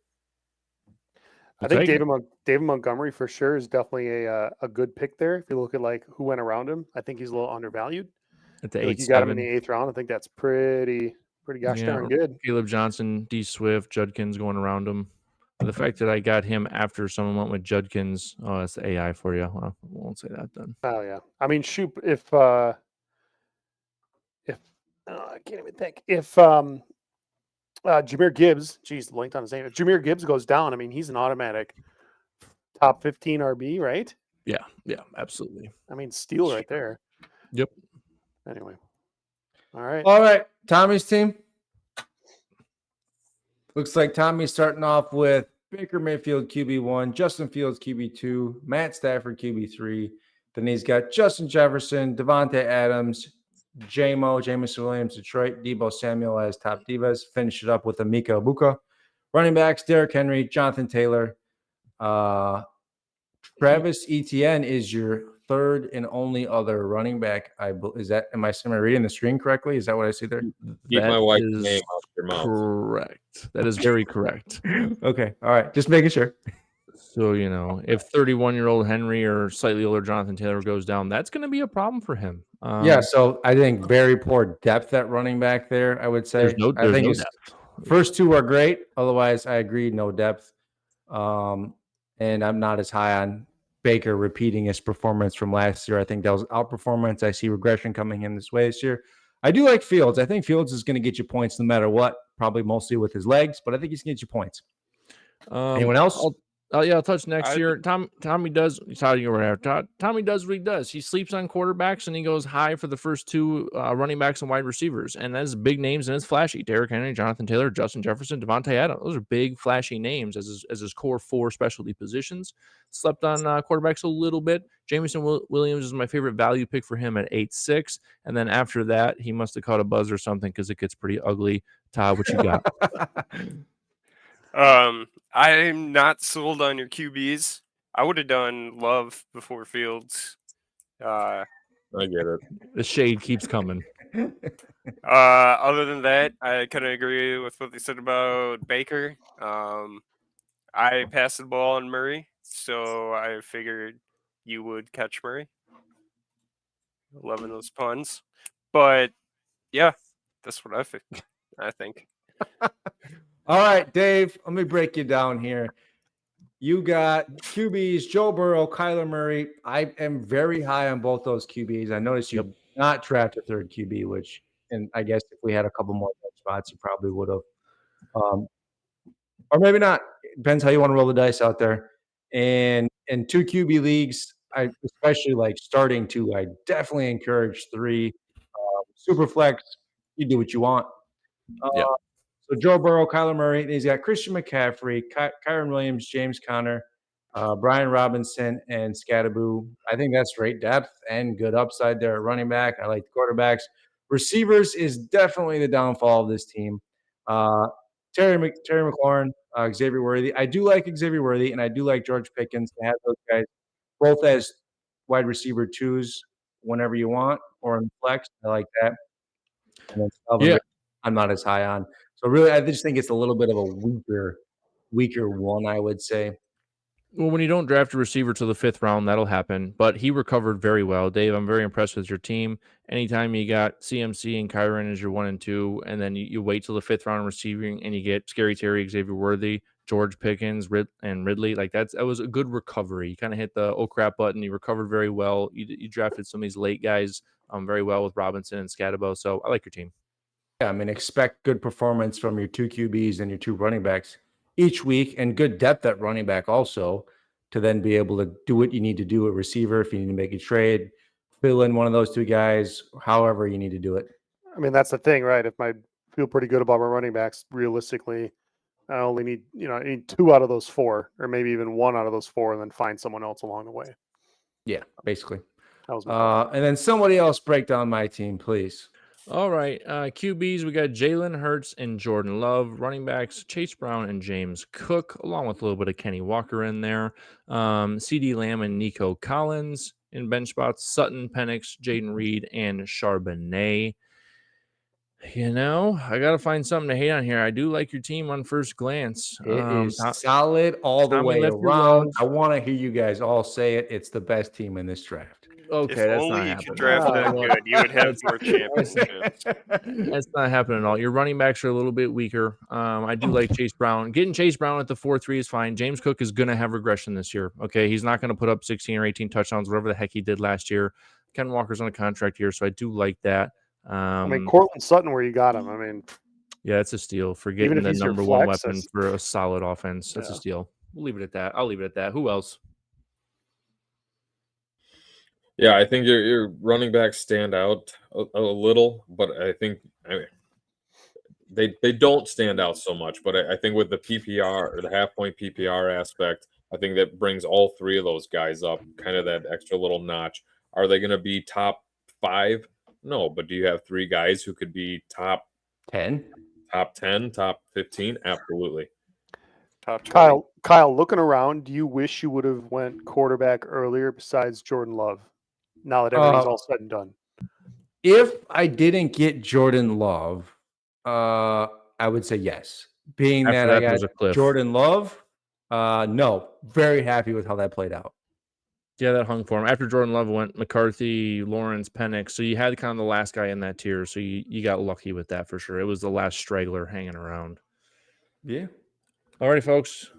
I think David Montgomery for sure is definitely a good pick there. If you look at like who went around him, I think he's a little undervalued.
At the
Like you got him in the 8th round. I think that's pretty gosh darn good.
Caleb Johnson, D Swift, Judkins going around him. The fact that I got him after someone went with Judkins, that's the AI for you. Well, I won't say that then.
Oh yeah. I mean, shoot, if I can't even think. If Jahmyr Gibbs, geez, linked on his name. If Jahmyr Gibbs goes down, I mean, he's an automatic top 15 RB, right?
Yeah, absolutely.
I mean, steal right there.
Yep.
Anyway. All right.
Tommy's team. Looks like Tommy's starting off with Baker Mayfield QB1, Justin Fields QB2, Matt Stafford QB3. Then he's got Justin Jefferson, Devontae Adams, Jameson Williams, Detroit, Debo Samuel as top divas. Finish it up with Amika Ibuka. Running backs, Derrick Henry, Jonathan Taylor. Travis Etienne is your third and only other running back. Is that am I reading the screen correctly? Is that what I see there?
Keep
That
my wife's
is
name out your mouth.
correct. That is very correct.
Okay. All right. Just making sure.
So, if 31-year-old Henry or slightly older Jonathan Taylor goes down, that's going to be a problem for him.
Yeah. So I think very poor depth at running back there, I would say.
There's no
it's
depth.
first two are great. Otherwise, I agree, no depth. And I'm not as high on Baker repeating his performance from last year. I think that was outperformance. I see regression coming in this way this year. I do like Fields. I think Fields is going to get you points no matter what, probably mostly with his legs, but I think he's going to get you points. Anyone else?
I'll touch next year. Tommy does. Tommy does what he does. He sleeps on quarterbacks and he goes high for the first two running backs and wide receivers, and that's big names and it's flashy. Derrick Henry, Jonathan Taylor, Justin Jefferson, Devontae Adams. Those are big, flashy names as his core four specialty positions. Slept on quarterbacks a little bit. Jameson Williams is my favorite value pick for him at 8.6, and then after that, he must have caught a buzz or something because it gets pretty ugly. Todd, what you got?
I'm not sold on your QBs. I would have done Love before Fields.
I get it.
The shade keeps coming.
Other than that, I kind of agree with what they said about Baker. I passed the ball on Murray, so I figured you would catch Murray. Loving those puns. But, yeah, that's what I think.
All right, Dave, let me break you down here. You got QBs, Joe Burrow, Kyler Murray. I am very high on both those QBs. I noticed you did not draft a third QB, and I guess if we had a couple more spots, you probably would have. Or maybe not. It depends how you want to roll the dice out there. And in two QB leagues, I especially like starting two. I definitely encourage three. Superflex, you do what you want. So Joe Burrow, Kyler Murray. He's got Christian McCaffrey, Kyron Williams, James Conner, Brian Robinson, and Scattaboo. I think that's great depth and good upside there at running back. I like the quarterbacks. Receivers is definitely the downfall of this team. Terry McLaurin, Xavier Worthy. I do like Xavier Worthy, and I do like George Pickens to have those guys both as wide receiver twos whenever you want, or in flex. I like that. And then I'm not as high on. So really, I just think it's a little bit of a weaker one, I would say.
Well, when you don't draft a receiver to the 5th round, that'll happen. But he recovered very well. Dave, I'm very impressed with your team. Anytime you got CMC and Kyron as your 1 and 2, and then you wait till the 5th round receiving and you get Scary Terry, Xavier Worthy, George Pickens, and Ridley, like that was a good recovery. You kind of hit the oh crap button. You recovered very well. You drafted some of these late guys very well with Robinson and Scatabo. So I like your team.
Yeah, I mean, expect good performance from your two QBs and your two running backs each week, and good depth at running back also, to then be able to do what you need to do at receiver. If you need to make a trade, fill in one of those two guys, however you need to do it.
I mean, that's the thing, right? If I feel pretty good about my running backs, realistically, I only need, I need 2 out of those 4, or maybe even 1 out of those 4, and then find someone else along the way.
Yeah, basically.
That was
and then somebody else break down my team, please.
All right, QBs, we got Jalen Hurts and Jordan Love. Running backs, Chase Brown and James Cook, along with a little bit of Kenny Walker in there. CD Lamb and Nico Collins. In bench spots, Sutton, Penix, Jaden Reed, and Charbonnet. I got to find something to hate on here. I do like your team on first glance.
It is solid all the way around. I want to hear you guys all say it. It's the best team in this draft.
Okay,
if
that's
only
not
you
happening.
could draft that good, you would have more championships.
That's not happening at all. Your running backs are a little bit weaker. I do like Chase Brown. Getting Chase Brown at the 4-3 is fine. James Cook is going to have regression this year. Okay, he's not going to put up 16 or 18 touchdowns, whatever the heck he did last year. Ken Walker's on a contract here, so I do like that.
I mean, Cortland Sutton, where you got him. I mean,
yeah, it's a steal for getting the number one weapon for a solid offense. That's a steal. We'll leave it at that. I'll leave it at that. Who else?
Yeah, I think your running backs stand out a little, but I think they don't stand out so much. But I think with the PPR or the half-point PPR aspect, I think that brings all 3 of those guys up, kind of that extra little notch. Are they going to be top 5 No, but do you have 3 guys who could be top
10.
10, top 15? Absolutely.
Top 20.
Kyle, looking around, do you wish you would have went quarterback earlier besides Jordan Love? Now that everything's all said and done.
If I didn't get Jordan Love, I would say yes. Being
After
that
that,
I
there was
got
a cliff.
Jordan Love, no. Very happy with how that played out.
Yeah, that hung for him. After Jordan Love went McCarthy, Lawrence, Penix. So you had kind of the last guy in that tier. So you got lucky with that for sure. It was the last straggler hanging around.
Yeah.
All righty, folks.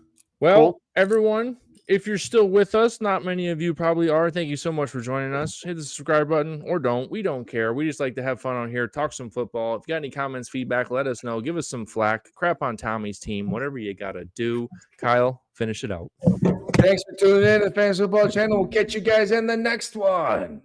Well,
Cool.
everyone, if you're still with us, not many of you probably are. Thank you so much for joining us. Hit the subscribe button or don't. We don't care. We just like to have fun on here, talk some football. If you got any comments, feedback, let us know. Give us some flack. Crap on Tommy's team. Whatever you got to do. Kyle, finish it out.
Thanks for tuning in to the Fantasy Football Channel. We'll catch you guys in the next one.